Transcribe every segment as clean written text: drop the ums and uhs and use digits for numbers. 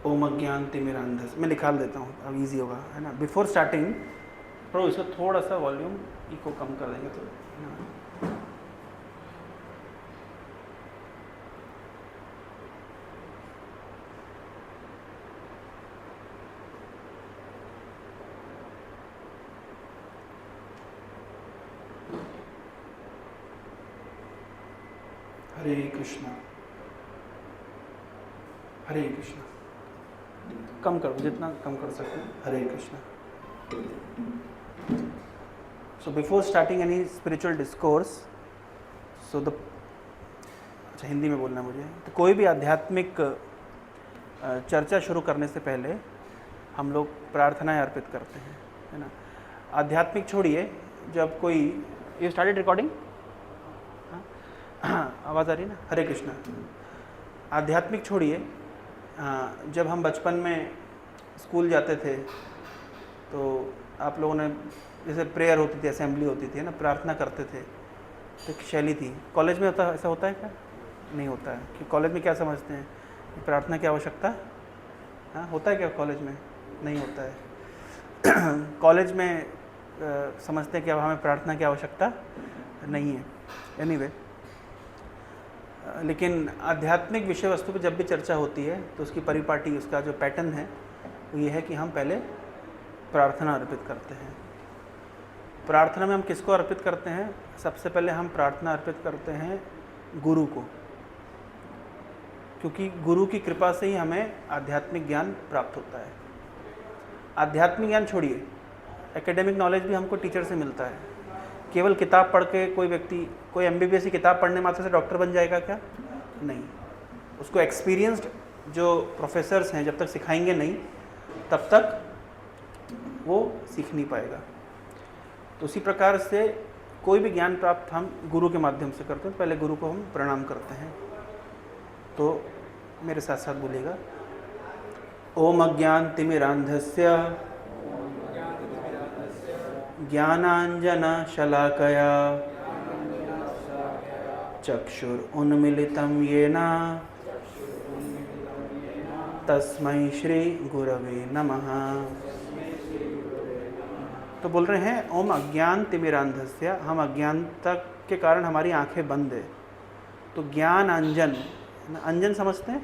ओम अज्ञानतिमिरान्धस्य, मैं निकाल देता हूँ, अब इजी होगा, है ना। बिफोर स्टार्टिंग प्रो इसको थोड़ा सा वॉल्यूम इको कम कर देंगे तो, है ना। हरे कृष्णा हरे कृष्णा, कम करो जितना कम कर सकते हैं। Hare Krishna. So before starting any spiritual discourse, so the, अच्छा हिंदी में बोलना मुझे, तो कोई भी आध्यात्मिक चर्चा शुरू करने से पहले हम लोग प्रार्थनाएं अर्पित करते हैं, है ना। आध्यात्मिक छोड़िए, जब कोई, ये स्टार्टेड रिकॉर्डिंग, आवाज़ आ रही है ना। हरे कृष्णा। आध्यात्मिक छोड़िए, जब हम बचपन में स्कूल जाते थे तो आप लोगों ने, जैसे प्रेयर होती थी, असेंबली होती थी, है ना, प्रार्थना करते थे, तो एक शैली थी। कॉलेज में होता, ऐसा होता है क्या? नहीं होता है। कि कॉलेज में क्या समझते हैं, प्रार्थना की आवश्यकता, हाँ होता है क्या कॉलेज में? नहीं होता है। कॉलेज में समझते हैं कि अब हमें प्रार्थना की आवश्यकता नहीं है। एनीवे, लेकिन आध्यात्मिक विषय वस्तु पर जब भी चर्चा होती है तो उसकी परिपाटी, उसका जो पैटर्न है वो ये है कि हम पहले प्रार्थना अर्पित करते हैं। प्रार्थना में हम किसको अर्पित करते हैं? सबसे पहले हम प्रार्थना अर्पित करते हैं गुरु को, क्योंकि गुरु की कृपा से ही हमें आध्यात्मिक ज्ञान प्राप्त होता है। आध्यात्मिक ज्ञान छोड़िए, एकेडमिक नॉलेज भी हमको टीचर से मिलता है। केवल किताब पढ़ के कोई व्यक्ति, कोई एमबीबीएस की किताब पढ़ने मात्र से डॉक्टर बन जाएगा क्या? नहीं। उसको एक्सपीरियंस्ड जो प्रोफेसर्स हैं जब तक सिखाएंगे नहीं, तब तक वो सीख नहीं पाएगा। तो उसी प्रकार से कोई भी ज्ञान प्राप्त हम गुरु के माध्यम से करते हैं। पहले गुरु को हम प्रणाम करते हैं। तो मेरे साथ साथ बोलिएगा, ओम अज्ञानतिमिरान्धस्य ज्ञानाञ्जनशलाकया चक्षुरुन्मीलितं येन तस्मै श्री गुरवे नमः। तो बोल रहे हैं ओम अज्ञानतिमिरान्धस्य, हम अज्ञानता के कारण हमारी आंखें बंद है। तो ज्ञान अंजन, अंजन समझते हैं?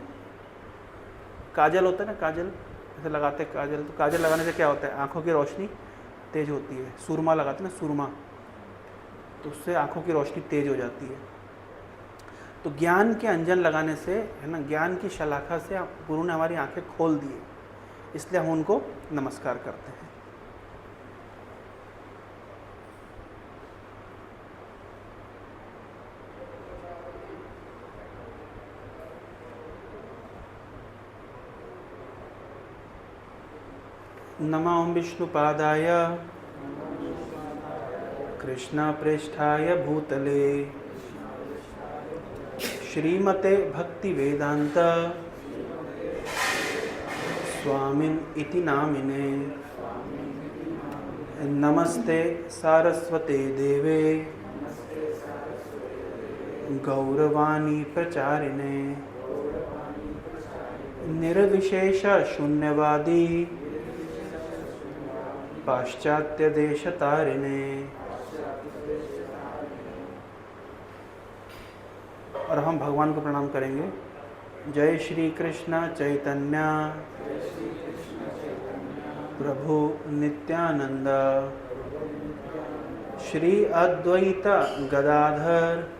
काजल होता है ना, काजल ऐसे लगाते हैं काजल, तो काजल लगाने से क्या होता है? आंखों की रोशनी तेज होती है। सुरमा लगाते हैं ना, सुरमा, तो उससे आंखों की रोशनी तेज हो जाती है। तो ज्ञान के अंजन लगाने से, है ना, ज्ञान की शलाखा से गुरु ने हमारी आंखें खोल दी, इसलिए हम उनको नमस्कार करते हैं। नमो विष्णुपादाय कृष्णप्रेष्ठाय भूतले श्रीमते भक्तिवेदांत स्वामिन इति नामिने। नमस्ते सारस्वते देवे गौरवाणी प्रचारिणे निर्विशेष शून्यवादी पाश्चात्य देश तारिणे। और हम भगवान को प्रणाम करेंगे। जय श्री कृष्ण चैतन्य प्रभु नित्यानंद श्री अद्वैत गदाधर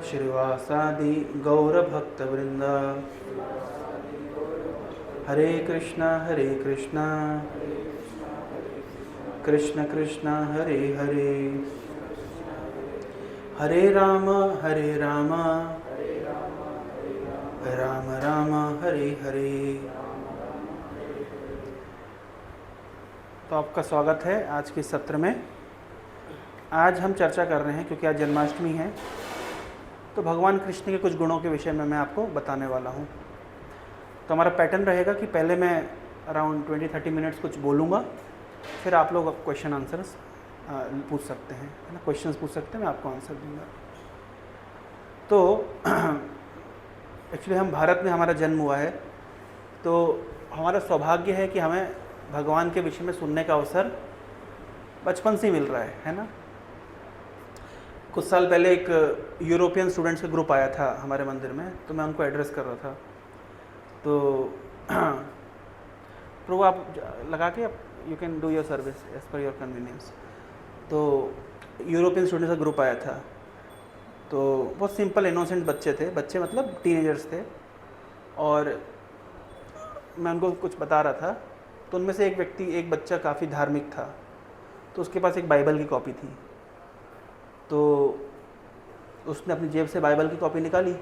श्रीवासादि गौर भक्त वृंद। हरे कृष्णा कृष्ण कृष्ण हरे हरे, हरे राम राम राम हरे हरे। तो आपका स्वागत है आज के सत्र में। आज हम चर्चा कर रहे हैं, क्योंकि आज जन्माष्टमी है, तो भगवान कृष्ण के कुछ गुणों के विषय में मैं आपको बताने वाला हूँ। तो हमारा पैटर्न रहेगा कि पहले मैं अराउंड 20-30 मिनट्स कुछ बोलूँगा, फिर आप लोग क्वेश्चन आंसर्स पूछ सकते हैं, है ना, क्वेश्चंस पूछ सकते हैं, मैं आपको आंसर दूंगा। तो एक्चुअली हम भारत में हमारा जन्म हुआ है, तो हमारा सौभाग्य है कि हमें भगवान के विषय में सुनने का अवसर बचपन से ही मिल रहा है ना। कुछ साल पहले एक यूरोपियन स्टूडेंट्स का ग्रुप आया था हमारे मंदिर में, तो मैं उनको एड्रेस कर रहा था। तो प्रभु आप लगा के you can do your service as per your convenience. तो यूरोपियन स्टूडेंट्स का ग्रुप आया था, तो बहुत सिंपल इनोसेंट बच्चे थे, बच्चे मतलब टीनेजर्स थे, और मैं उनको कुछ बता रहा था। तो उनमें से एक बच्चा काफ़ी धार्मिक था, तो उसके पास एक बाइबल की कॉपी थी। तो उसने अपनी जेब से बाइबल की कॉपी निकाली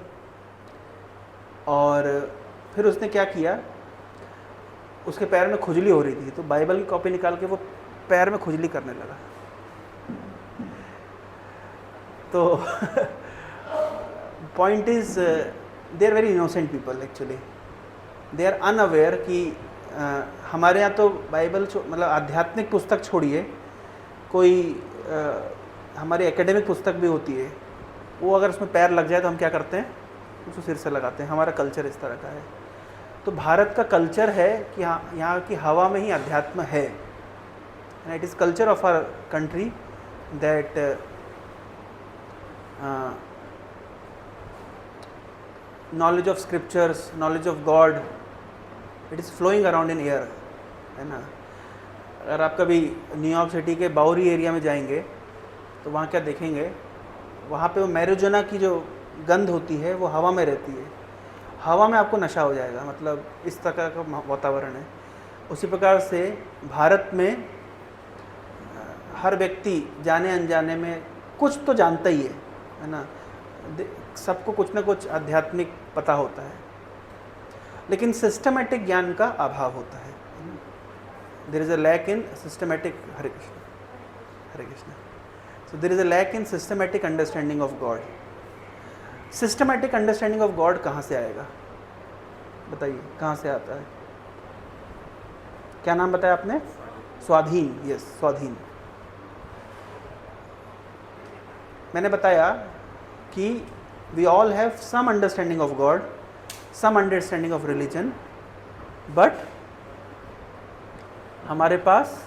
और फिर उसने क्या किया, उसके पैर में खुजली हो रही थी, तो बाइबल की कॉपी निकाल के वो पैर में खुजली करने लगा। तो point is they are very innocent people, actually they are unaware कि हमारे यहाँ तो बाइबल मतलब आध्यात्मिक पुस्तक छोड़िए, कोई हमारी एकेडमिक पुस्तक भी होती है, वो अगर उसमें पैर लग जाए तो हम क्या करते हैं, उसको सिर से लगाते हैं। हमारा कल्चर इस तरह का है। तो भारत का कल्चर है कि यहाँ की हवा में ही अध्यात्म है, and it is culture of our country that knowledge of scriptures, knowledge of God, it is flowing around in air, है ना। अगर आप कभी न्यूयॉर्क सिटी के बाउरी एरिया में जाएंगे तो वहाँ क्या देखेंगे, वहाँ पे वो मैरिजुआना की जो गंध होती है वो हवा में रहती है, हवा में आपको नशा हो जाएगा, मतलब इस तरह का वातावरण है। उसी प्रकार से भारत में हर व्यक्ति जाने अनजाने में कुछ तो जानता ही है ना, सबको कुछ ना कुछ आध्यात्मिक पता होता है, लेकिन सिस्टमेटिक ज्ञान का अभाव होता है। There is a lack in systematic, Hare Krishna, so there is a lack in systematic understanding of God. Systematic understanding of God कहाँ से आएगा, बताइए कहाँ से आता है? क्या नाम बताया आपने? स्वाधीन, यस स्वाधीन। मैंने बताया कि we all have some understanding of God, some understanding of religion, but हमारे पास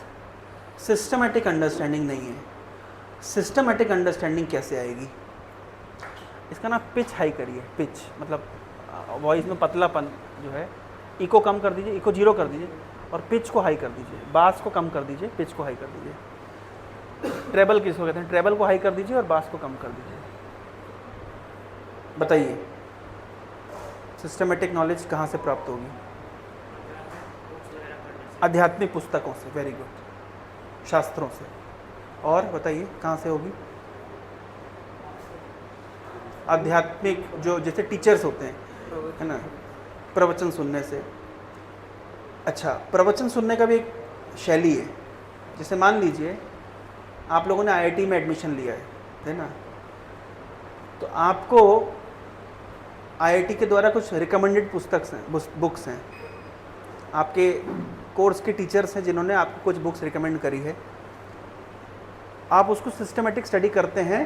सिस्टमेटिक अंडरस्टैंडिंग नहीं है। सिस्टमेटिक अंडरस्टैंडिंग कैसे आएगी? इसका ना पिच हाई करिए, पिच मतलब वॉइस में पतलापन जो है, इको कम कर दीजिए, इको 0 कर दीजिए और पिच को हाई कर दीजिए, बास को कम कर दीजिए, पिच को हाई कर दीजिए। ट्रेबल किसको कहते हैं? ट्रेबल को हाई कर दीजिए और बास को कम कर दीजिए। बताइए सिस्टमेटिक नॉलेज कहाँ से प्राप्त होगी? आध्यात्मिक पुस्तकों से, वेरी गुड, शास्त्रों से। और बताइए कहाँ से होगी? आध्यात्मिक जो जैसे टीचर्स होते हैं, है ना, प्रवचन सुनने से। अच्छा, प्रवचन सुनने का भी एक शैली है। जैसे मान लीजिए आप लोगों ने आईआईटी में एडमिशन लिया है ना, तो आपको आईआईटी के द्वारा कुछ रिकमेंडेड बुक्स हैं, आपके कोर्स के टीचर्स हैं जिन्होंने आपको कुछ बुक्स रिकमेंड करी है। आप उसको सिस्टमेटिक स्टडी करते हैं,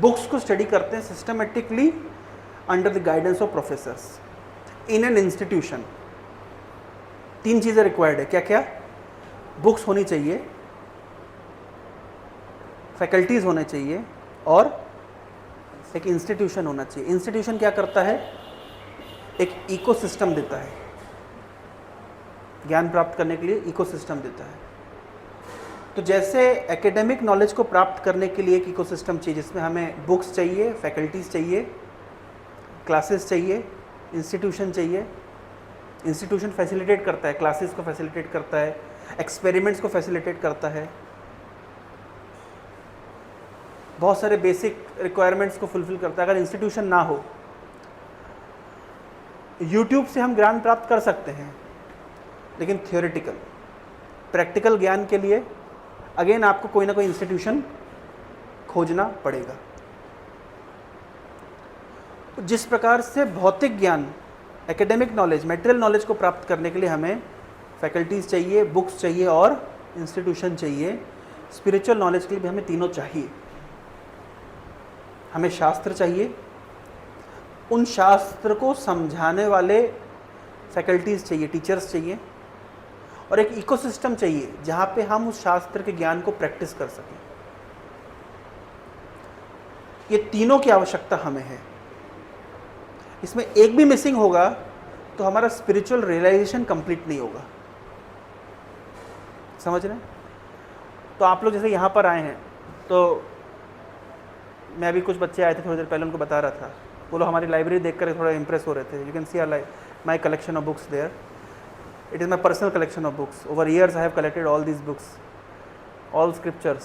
बुक्स को स्टडी करते हैं systematically under the guidance of professors in an institution. 3 चीज़ें रिक्वायर्ड है, क्या क्या? बुक्स होनी चाहिए, फैकल्टीज़ होने चाहिए, और एक इंस्टीट्यूशन होना चाहिए। इंस्टीट्यूशन क्या करता है? एक इकोसिस्टम देता है, ज्ञान प्राप्त करने के लिए इकोसिस्टम देता है। तो जैसे एकेडमिक नॉलेज को प्राप्त करने के लिए एक इकोसिस्टम चाहिए, जिसमें हमें बुक्स चाहिए, फैकल्टीज़ चाहिए, क्लासेस चाहिए, इंस्टीट्यूशन चाहिए। इंस्टीट्यूशन फैसिलिटेट करता है, क्लासेस को फैसिलिटेट करता है, एक्सपेरिमेंट्स को फैसिलिटेट करता है, बहुत सारे बेसिक रिक्वायरमेंट्स को फुलफिल करता है। अगर इंस्टीट्यूशन ना हो, यूट्यूब से हम ज्ञान प्राप्त कर सकते हैं, लेकिन थियोरेटिकल, प्रैक्टिकल ज्ञान के लिए अगेन आपको कोई ना कोई इंस्टीट्यूशन खोजना पड़ेगा। जिस प्रकार से भौतिक ज्ञान, एकेडमिक नॉलेज, मटेरियल नॉलेज को प्राप्त करने के लिए हमें फैकल्टीज़ चाहिए, बुक्स चाहिए और इंस्टीट्यूशन चाहिए, स्पिरिचुअल नॉलेज के लिए भी हमें तीनों चाहिए। हमें शास्त्र चाहिए, उन शास्त्र को समझाने वाले फैकल्टीज़ चाहिए, टीचर्स चाहिए, और एक इकोसिस्टम चाहिए जहाँ पे हम उस शास्त्र के ज्ञान को प्रैक्टिस कर सकें। ये तीनों की आवश्यकता हमें है। इसमें एक भी मिसिंग होगा तो हमारा स्पिरिचुअल रियलाइजेशन कंप्लीट नहीं होगा। समझ रहे हैं? तो आप लोग जैसे यहाँ पर आए हैं, तो मैं भी कुछ बच्चे आए थे थोड़ी देर पहले, उनको बता रहा था, वो लोग हमारी लाइब्रेरी देखकर थोड़ा इंप्रेस हो रहे थे। You can see my collection of books there. It is my personal collection of books. Over years I have collected all these books, all scriptures.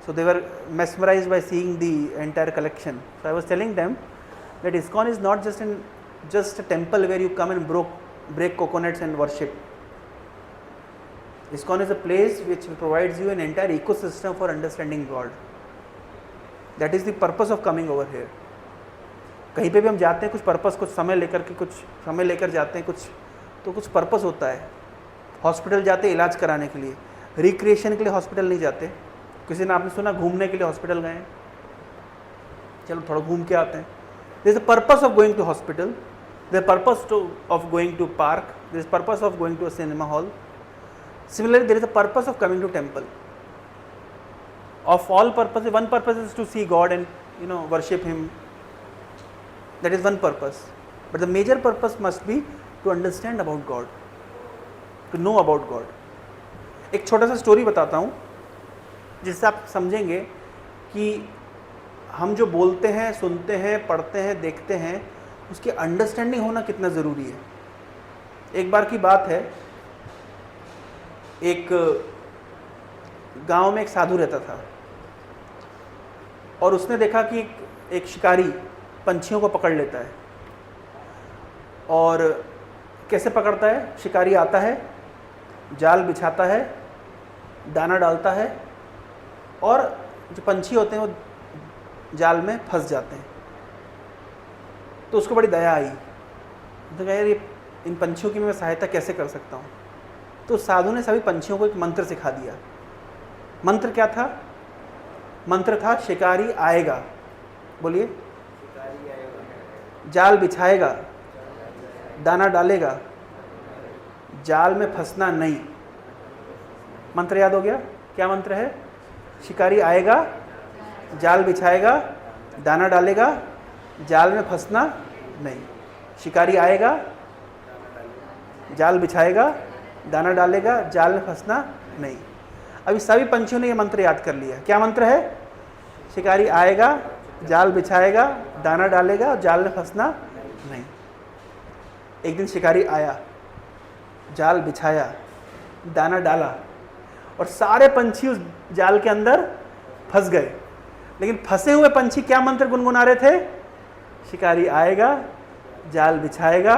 So they were mesmerized by seeing the entire collection. So I was telling them that ISKCON is not just a temple where you come and break coconuts and worship. ISKCON is a place which provides you an entire ecosystem for understanding God. That is the purpose of coming over here. कहीं पे भी हम जाते हैं कुछ purpose, कुछ समय लेकर जाते हैं, कुछ पर्पस होता है। हॉस्पिटल जाते हैं इलाज कराने के लिए, रिक्रिएशन के लिए हॉस्पिटल नहीं जाते। किसी ने आपने सुना घूमने के लिए हॉस्पिटल गए, चलो थोड़ा घूम के आते हैं। There is a purpose of going to hospital, there purpose of going to park, there is purpose of going to a cinema hall. Similarly there is a purpose of coming to temple. Of all purpose, one purpose is to see God and worship him. That is one purpose, but the major purpose must be to understand about God, to know about God। एक छोटा सा story बताता हूँ जिससे आप समझेंगे कि हम जो बोलते हैं, सुनते हैं, पढ़ते हैं, देखते हैं, उसकी अंडरस्टैंडिंग होना कितना ज़रूरी है। एक बार की बात है, एक गांव में एक साधु रहता था और उसने देखा कि एक शिकारी पंछियों को पकड़ लेता है। और कैसे पकड़ता है? शिकारी आता है, जाल बिछाता है, दाना डालता है, और जो पंछी होते हैं वो जाल में फंस जाते हैं। तो उसको बड़ी दया आई, तो कहा यार ये इन पंछियों की मैं सहायता कैसे कर सकता हूँ। तो साधु ने सभी पंछियों को एक मंत्र सिखा दिया। मंत्र क्या था? मंत्र था शिकारी आएगा, बोलिए, जाल बिछाएगा, दाना डालेगा, जाल में फंसना नहीं। मंत्र याद हो गया? क्या मंत्र है? शिकारी आएगा, जाल बिछाएगा, दाना डालेगा, जाल में फंसना नहीं। शिकारी आएगा, जाल बिछाएगा, दाना डालेगा, जाल में फंसना नहीं। अभी सभी पंछियों ने ये मंत्र याद कर लिया। क्या मंत्र है? शिकारी आएगा, जाल बिछाएगा, दाना डालेगा, जाल में फंसना नहीं। एक दिन शिकारी आया, जाल बिछाया, दाना डाला, और सारे पंछी उस जाल के अंदर फंस गए। लेकिन फंसे हुए पंछी क्या मंत्र गुनगुना रहे थे? शिकारी आएगा, जाल बिछाएगा,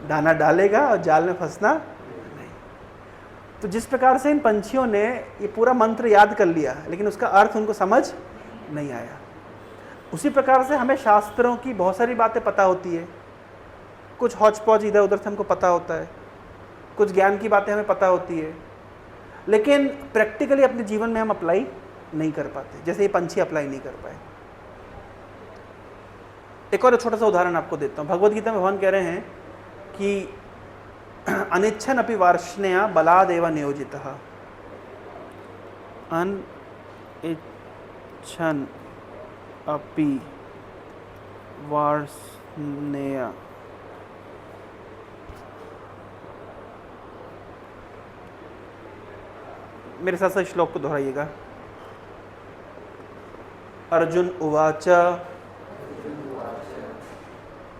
दाना डालेगा, और जाल में फंसना नहीं। तो जिस प्रकार से इन पंछियों ने ये पूरा मंत्र याद कर लिया, लेकिन उसका अर्थ उनको समझ नहीं आया, उसी प्रकार से हमें शास्त्रों की बहुत सारी बातें पता होती है। कुछ हौच पौच इधर उधर से हमको पता होता है, कुछ ज्ञान की बातें हमें पता होती है, लेकिन प्रैक्टिकली अपने जीवन में हम अप्लाई नहीं कर पाते, जैसे ये पंछी अप्लाई नहीं कर पाए। एक और छोटा सा उदाहरण आपको देता हूँ। भगवद गीता में भगवान कह रहे हैं कि अनिच्छन अपि वार्ष्णेया बलादेव नियोजितः। अनिच्छन अपि वार्ष्णेया, मेरे साथ साथ श्लोक को दोहराइएगा। अर्जुन उवाच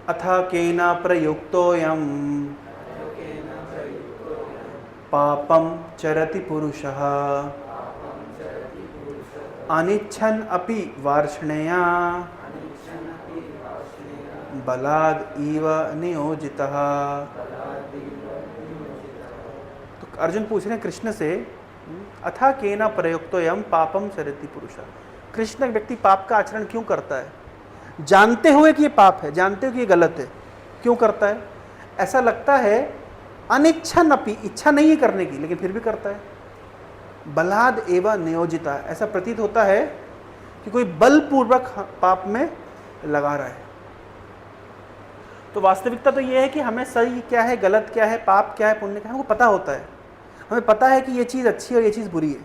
अथा केना प्रयुक्तोऽयं पापं चरति पुरुषः अनिच्छन् अपि वार्ष्णेया बलाद् इव नियोजितः। तो अर्जुन पूछ रहे हैं कृष्ण से, अथा केना प्रयुक्तोऽयं पापं चरति पुरुषः। कृष्ण व्यक्ति पाप का आचरण क्यों करता है? जानते हुए कि ये पाप है, जानते हुए कि ये गलत है, क्यों करता है? ऐसा लगता है अनिच्छन अपि, इच्छा नहीं है करने की, लेकिन फिर भी करता है। बलाद एवं नियोजिता, ऐसा प्रतीत होता है कि कोई बलपूर्वक पाप में लगा रहा है। तो वास्तविकता तो ये है कि हमें सही क्या है, गलत क्या है, पाप क्या है, पुण्य क्या है, हमको पता होता है। हमें पता है कि ये चीज़ अच्छी है और ये चीज़ बुरी है,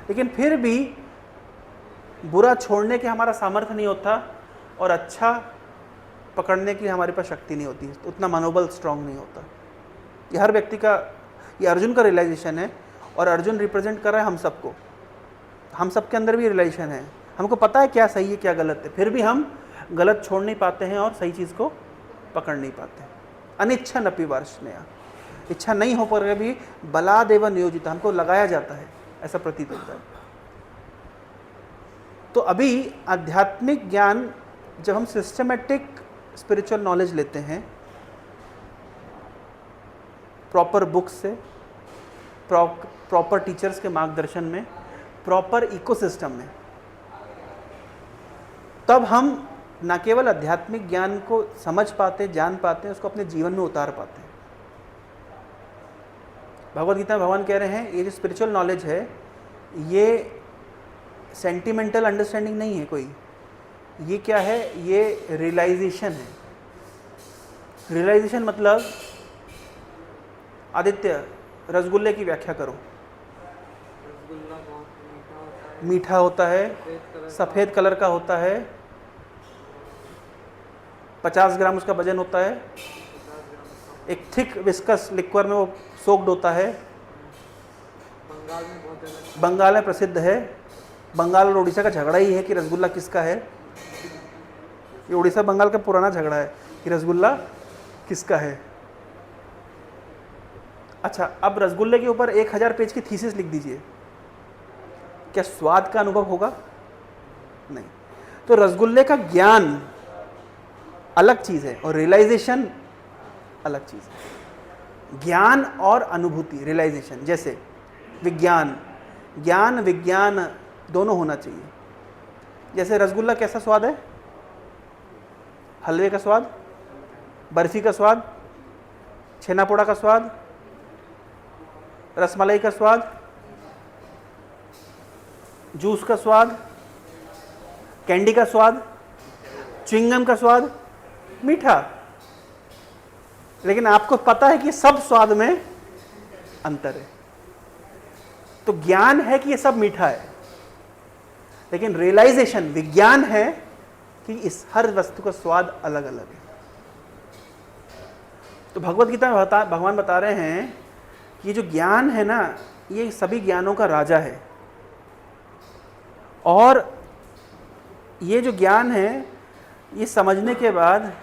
लेकिन फिर भी बुरा छोड़ने के हमारा सामर्थ्य नहीं होता और अच्छा पकड़ने की हमारे पास शक्ति नहीं होती, तो उतना मनोबल स्ट्रांग नहीं होता। ये हर व्यक्ति का, ये अर्जुन का रियलाइजेशन है और अर्जुन रिप्रेजेंट कर रहा है हम सबको। हम सबके अंदर भी रियलाइजेशन है, हमको पता है क्या सही है क्या गलत है, फिर भी हम गलत छोड़ नहीं पाते हैं और सही चीज़ को पकड़ नहीं पाते हैं। अनिच्छा नपि वार्ष्णेय, इच्छा नहीं हो पर भी बलादेव नियोजित, हमको लगाया जाता है, ऐसा प्रतीत होता है। तो अभी आध्यात्मिक ज्ञान जब हम सिस्टमेटिक स्पिरिचुअल नॉलेज लेते हैं, प्रॉपर बुक्स से, प्रॉपर टीचर्स के मार्गदर्शन में, प्रॉपर इकोसिस्टम में, तब हम न केवल आध्यात्मिक ज्ञान को समझ पाते, जान पाते हैं, उसको अपने जीवन में उतार पाते हैं। भगवद गीता में भगवान कह रहे हैं ये जो स्पिरिचुअल नॉलेज है ये सेंटिमेंटल अंडरस्टैंडिंग नहीं है कोई, ये क्या है, ये रियलाइजेशन है। रियलाइजेशन मतलब, आदित्य रसगुल्ले की व्याख्या करो। रसगुल्ला बहुत मीठा होता है, सफ़ेद कलर का होता है, 50 ग्राम उसका वजन होता है, एक थिक विस्कस लिक्वर में वो सोक्ड होता है। बंगाल में बहुत ज़्यादा, बंगाल में प्रसिद्ध है। बंगाल और उड़ीसा का झगड़ा ही है कि रसगुल्ला किसका है। ये उड़ीसा बंगाल का पुराना झगड़ा है कि रसगुल्ला किसका है। अच्छा, अब रसगुल्ले के ऊपर 1000 पेज की थीसिस लिख दीजिए, क्या स्वाद का अनुभव होगा? नहीं। तो रसगुल्ले का ज्ञान अलग चीज़ है और रियलाइजेशन अलग चीज़ है। ज्ञान और अनुभूति, रियलाइजेशन, जैसे विज्ञान, ज्ञान विज्ञान दोनों होना चाहिए। जैसे रसगुल्ला कैसा स्वाद है, हलवे का स्वाद, बर्फी का स्वाद, छेना पोड़ा का स्वाद, रसमलाई का स्वाद, जूस का स्वाद, कैंडी का स्वाद, च्युइंगम का स्वाद, मीठा। लेकिन आपको पता है कि सब स्वाद में अंतर है। तो ज्ञान है कि ये सब मीठा है, लेकिन रियलाइजेशन, विज्ञान है कि इस हर वस्तु का स्वाद अलग अलग है। तो भगवद गीता में भगवान बता रहे हैं कि ये जो ज्ञान है ना, ये सभी ज्ञानों का राजा है। और ये जो ज्ञान है, ये समझने के बाद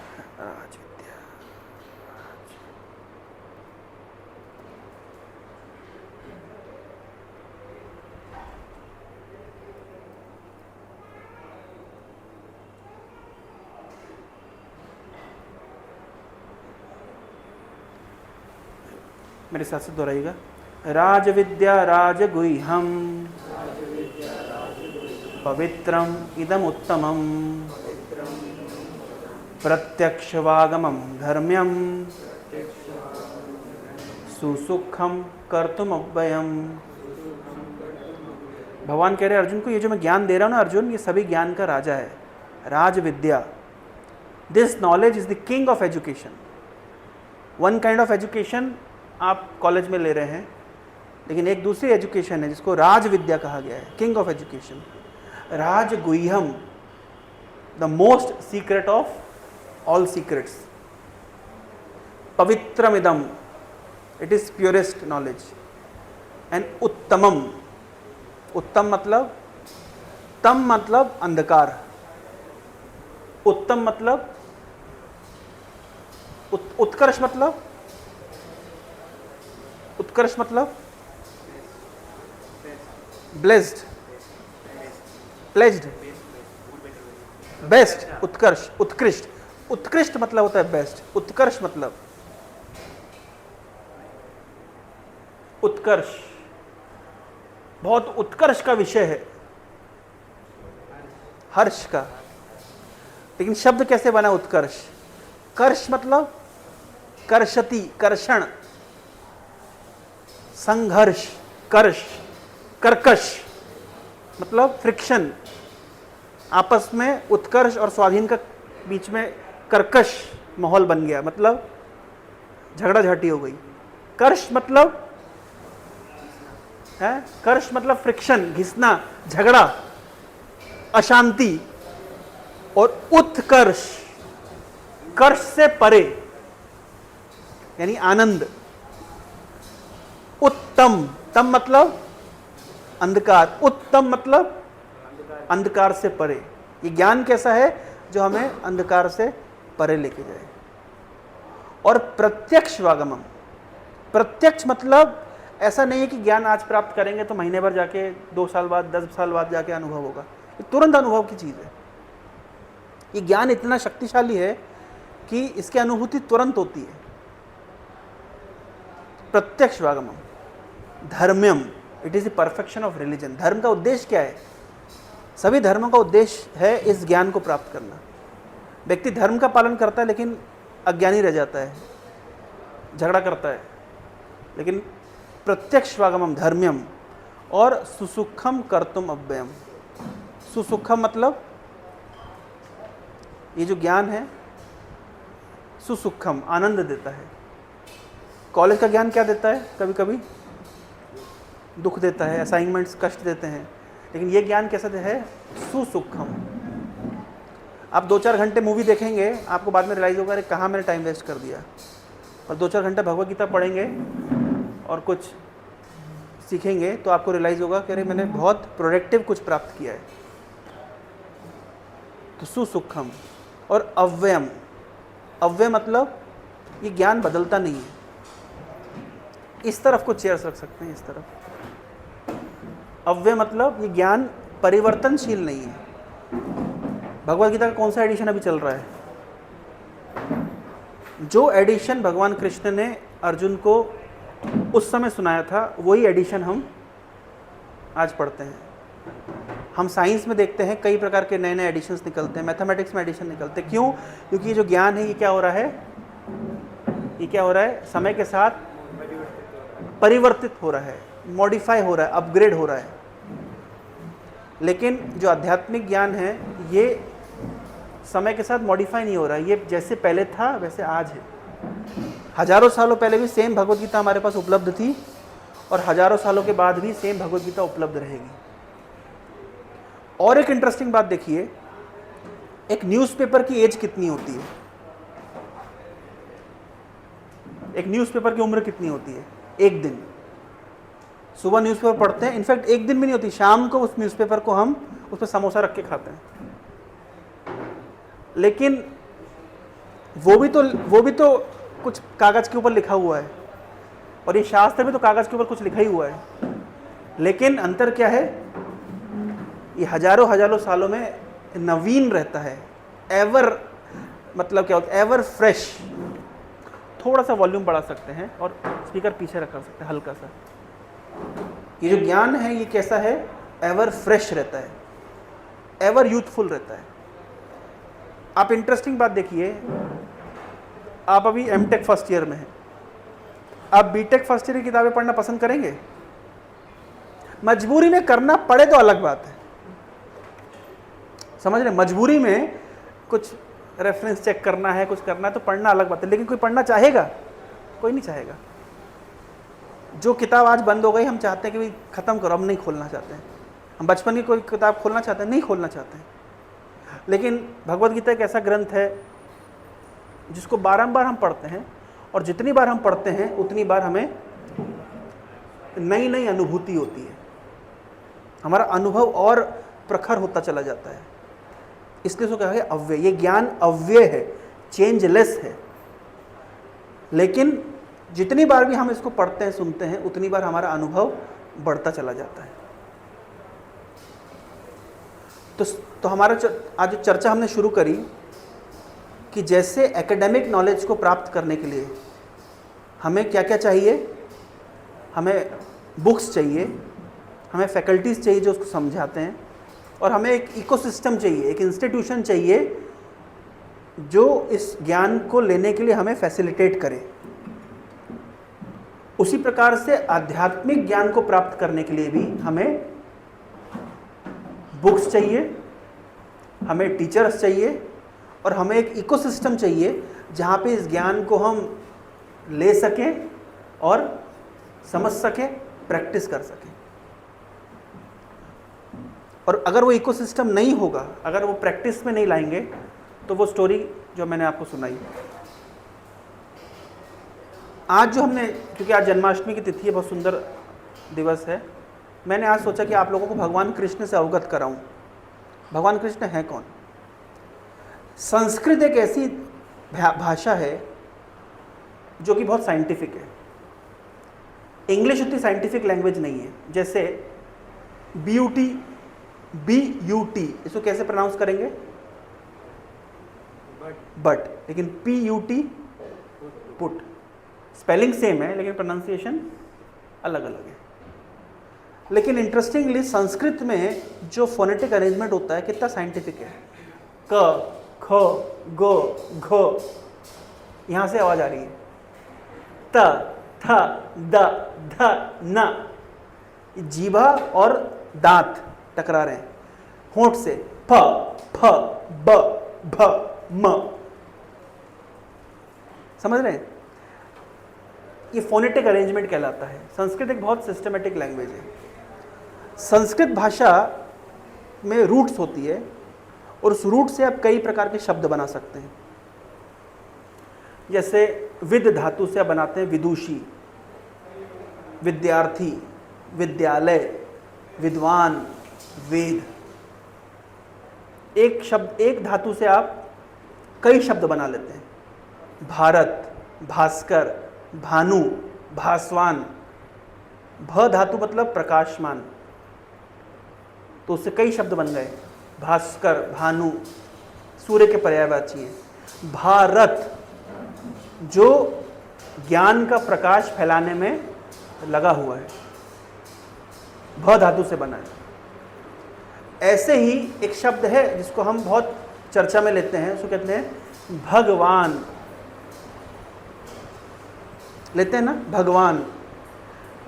मेरे साथ से दोहराइएगा। राज विद्या राज गुह्यम पवित्रम इदम उत्तमम प्रत्यक्षवागमम धर्म्यम सुसुखम कर्तुम अव्ययम। भगवान कह रहे हैं अर्जुन को, ये जो मैं ज्ञान दे रहा हूँ ना अर्जुन, ये सभी ज्ञान का राजा है। राज विद्या, this knowledge is the king of education. One kind of education आप कॉलेज में ले रहे हैं, लेकिन एक दूसरी एजुकेशन है जिसको राज विद्या कहा गया है, किंग ऑफ एजुकेशन। राज गुह्यम, the most secret of all secrets. पवित्रमिदम, it is purest knowledge. And उत्तमम, उत्तम मतलब, तम मतलब अंधकार, उत्तम मतलब उत्कर्ष मतलब, उत्कर्ष मतलब ब्लेस्ड, प्लेज्ड, बेस्ट, उत्कर्ष, उत्कृष्ट। उत्कृष्ट मतलब होता है बेस्ट, उत्कर्ष मतलब उत्कर्ष, बहुत उत्कर्ष का विषय है, हर्ष का। लेकिन शब्द कैसे बना उत्कर्ष? कर्ष मतलब कर्षति, कर्षण, संघर्ष, कर्ष, कर्कश मतलब फ्रिक्शन, आपस में उत्कर्ष और स्वाधीन का बीच में कर्कश माहौल बन गया, मतलब झगड़ा झाटी हो गई। कर्ष मतलब है, कर्ष मतलब फ्रिक्शन, घिसना, झगड़ा, अशांति। और उत्कर्ष, कर्ष से परे यानी आनंद। उत्तम, तम मतलब अंधकार, उत्तम मतलब अंधकार से परे। ये ज्ञान कैसा है? जो हमें अंधकार से परे लेके जाए। और प्रत्यक्ष वागमम, प्रत्यक्ष मतलब ऐसा नहीं है कि ज्ञान आज प्राप्त करेंगे तो महीने भर जाके, 2 साल बाद, 10 साल बाद जाके अनुभव होगा। ये तुरंत अनुभव की चीज है। ये ज्ञान इतना शक्तिशाली है कि इसकी अनुभूति तुरंत होती है। प्रत्यक्ष वागमम। धर्म्यम, it is the perfection of religion. धर्म का उद्देश्य क्या है? सभी धर्मों का उद्देश्य है इस ज्ञान को प्राप्त करना। व्यक्ति धर्म का पालन करता है लेकिन अज्ञानी रह जाता है, झगड़ा करता है। लेकिन प्रत्यक्ष वागमम धर्म्यम और सुसुखम कर्तुम अव्ययम। सुसुखम मतलब ये जो ज्ञान है सुसुखम, आनंद देता है। कॉलेज का ज्ञान क्या देता है? कभी कभी दुख देता है, असाइनमेंट्स कष्ट देते हैं। लेकिन ये ज्ञान कैसा है? सुसुखम। आप 2-4 घंटे मूवी देखेंगे, आपको बाद में रियलाइज होगा अरे कहाँ मैंने टाइम वेस्ट कर दिया। और 2-4 घंटे भगवत गीता पढ़ेंगे और कुछ सीखेंगे तो आपको रियलाइज होगा कि अरे मैंने बहुत प्रोडक्टिव कुछ प्राप्त किया है। तो सुसुखम। और अव्ययम, अव्यय मतलब ये ज्ञान बदलता नहीं है। इस तरफ कुछ चेयर्स रख सकते हैं, इस तरफ। अव्यय मतलब ये ज्ञान परिवर्तनशील नहीं है। भगवद गीता का कौन सा एडिशन अभी चल रहा है? जो एडिशन भगवान कृष्ण ने अर्जुन को उस समय सुनाया था वही एडिशन हम आज पढ़ते हैं। हम साइंस में देखते हैं कई प्रकार के नए नए एडिशंस निकलते हैं, मैथमेटिक्स में एडिशन निकलते हैं। क्यों? क्योंकि ये जो ज्ञान है ये क्या हो रहा है? ये क्या हो रहा है? समय के साथ परिवर्तित हो रहा है, मॉडिफाई हो रहा है, अपग्रेड हो रहा है। लेकिन जो आध्यात्मिक ज्ञान है ये समय के साथ मॉडिफाई नहीं हो रहा है। ये जैसे पहले था वैसे आज है। हजारों सालों पहले भी सेम भगवत गीता हमारे पास उपलब्ध थी और हजारों सालों के बाद भी सेम भगवत गीता उपलब्ध रहेगी। और एक इंटरेस्टिंग बात देखिए, एक न्यूज़पेपर की एज कितनी होती है? एक न्यूज़पेपर की उम्र कितनी होती है? एक दिन। सुबह न्यूज़पेपर पढ़ते हैं, इनफैक्ट एक दिन भी नहीं होती, शाम को उस न्यूज़पेपर को हम उस पर समोसा रख के खाते हैं। लेकिन वो भी तो कुछ कागज के ऊपर लिखा हुआ है, और ये शास्त्र में तो कागज के ऊपर कुछ लिखा ही हुआ है। लेकिन अंतर क्या है? ये हजारों सालों में नवीन रहता है, एवर, मतलब क्या होता है? Ever fresh. थोड़ा सा वॉल्यूम बढ़ा सकते हैं और स्पीकर पीछे रख सकते हैं हल्का सा। ये जो ज्ञान है ये कैसा है? एवर फ्रेश रहता है, एवर यूथफुल रहता है। आप इंटरेस्टिंग बात देखिए, आप अभी एमटेक फर्स्ट ईयर में हैं, आप बीटेक फर्स्ट ईयर की किताबें पढ़ना पसंद करेंगे? मजबूरी में करना पड़े तो अलग बात है, समझ रहे? मजबूरी में कुछ रेफरेंस चेक करना है, कुछ करना है तो पढ़ना अलग बात है। लेकिन कोई पढ़ना चाहेगा? कोई नहीं चाहेगा। जो किताब आज बंद हो गई हम चाहते हैं कि भाई ख़त्म करो, हम नहीं खोलना चाहते हैं। हम बचपन की कोई किताब खोलना चाहते हैं, नहीं खोलना चाहते हैं। लेकिन भगवद गीता एक ऐसा ग्रंथ है जिसको बारंबार हम पढ़ते हैं, और जितनी बार हम पढ़ते हैं उतनी बार हमें नई नई अनुभूति होती है, हमारा अनुभव और प्रखर होता चला जाता है। इसलिए उसको कहा गया अव्यय। ये ज्ञान अव्यय है, चेंजलेस है। लेकिन जितनी बार भी हम इसको पढ़ते हैं, सुनते हैं, उतनी बार हमारा अनुभव बढ़ता चला जाता है। तो हमारा आज जो चर्चा हमने शुरू करी कि जैसे एकेडमिक नॉलेज को प्राप्त करने के लिए हमें क्या क्या चाहिए? हमें बुक्स चाहिए, हमें फैकल्टीज़ चाहिए जो उसको समझाते हैं, और हमें एक इकोसिस्टम चाहिए, एक इंस्टीट्यूशन चाहिए जो इस ज्ञान को लेने के लिए हमें फैसिलिटेट करे। उसी प्रकार से आध्यात्मिक ज्ञान को प्राप्त करने के लिए भी हमें बुक्स चाहिए, हमें टीचर्स चाहिए, और हमें एक इकोसिस्टम चाहिए जहाँ पे इस ज्ञान को हम ले सकें और समझ सकें, प्रैक्टिस कर सकें। और अगर वो इकोसिस्टम नहीं होगा, अगर वो प्रैक्टिस में नहीं लाएंगे, तो वो स्टोरी जो मैंने आपको सुनाई, आज जो हमने, क्योंकि आज जन्माष्टमी की तिथि है, बहुत सुंदर दिवस है, मैंने आज सोचा कि आप लोगों को भगवान कृष्ण से अवगत कराऊं। भगवान कृष्ण है कौन? संस्कृत एक ऐसी भाषा है जो कि बहुत साइंटिफिक है। इंग्लिश उतनी साइंटिफिक लैंग्वेज नहीं है। जैसे BUT, इसको कैसे प्रोनाउंस करेंगे? बट, लेकिन PUT, पुट, स्पेलिंग सेम है लेकिन प्रोनाउंसिएशन अलग अलग है। लेकिन इंटरेस्टिंगली संस्कृत में जो फोनेटिक अरेंजमेंट होता है कितना साइंटिफिक है। क, ख, ग, घ, यहाँ से आवाज आ रही है। त, थ, द, ध, न, जीभा और दांत टकरा रहे हैं। होंठ से फ, फ, ब, भ, म, समझ रहे हैं? ये फोनेटिक अरेंजमेंट कहलाता है। संस्कृत एक बहुत सिस्टमेटिक लैंग्वेज है। संस्कृत भाषा में रूट्स होती है और उस रूट से आप कई प्रकार के शब्द बना सकते हैं। जैसे विद धातु से आप बनाते हैं विदुषी, विद्यार्थी, विद्यालय, विद्वान, वेद। एक शब्द, एक धातु से आप कई शब्द बना लेते हैं। भारत, भास्कर, भानु, भास्वान। भ धातु मतलब प्रकाशमान, तो उससे कई शब्द बन गए। भास्कर, भानु, सूर्य के पर्यायवाची हैं। भारत, जो ज्ञान का प्रकाश फैलाने में लगा हुआ है, भ धातु से बना है। ऐसे ही एक शब्द है जिसको हम बहुत चर्चा में लेते हैं, उसको कहते हैं भगवान। लेते हैं ना भगवान।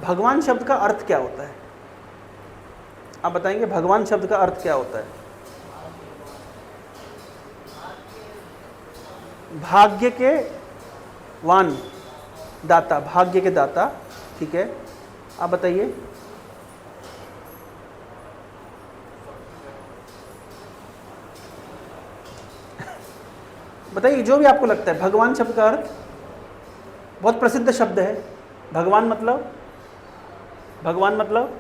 भगवान शब्द का अर्थ क्या होता है? आप बताएंगे भगवान शब्द का अर्थ क्या होता है? भाग्य के वान, दाता, भाग्य के दाता। ठीक है, आप बताइए। बताइए जो भी आपको लगता है। भगवान शब्द का अर्थ बहुत प्रसिद्ध शब्द है। भगवान मतलब, भगवान मतलब,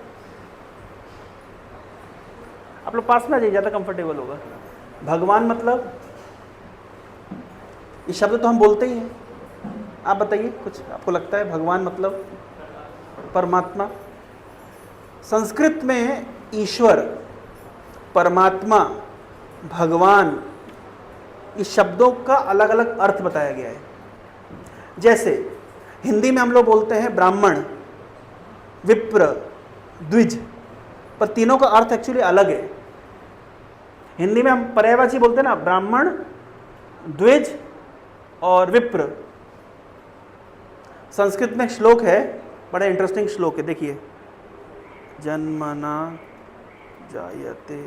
आप लोग पास में आ जाइए, ज़्यादा कंफर्टेबल होगा। भगवान मतलब, ये शब्द तो हम बोलते ही हैं। आप बताइए कुछ आपको लगता है भगवान मतलब? परमात्मा। संस्कृत में ईश्वर, परमात्मा, भगवान, इस शब्दों का अलग अलग अर्थ बताया गया है। जैसे हिंदी में हम लोग बोलते हैं ब्राह्मण, विप्र, द्विज, पर तीनों का अर्थ एक्चुअली अलग है। हिंदी में हम पर्यायवाची बोलते हैं ना, ब्राह्मण, द्विज और विप्र। संस्कृत में एक श्लोक है, बड़ा इंटरेस्टिंग श्लोक है, देखिए। जन्मना जायते,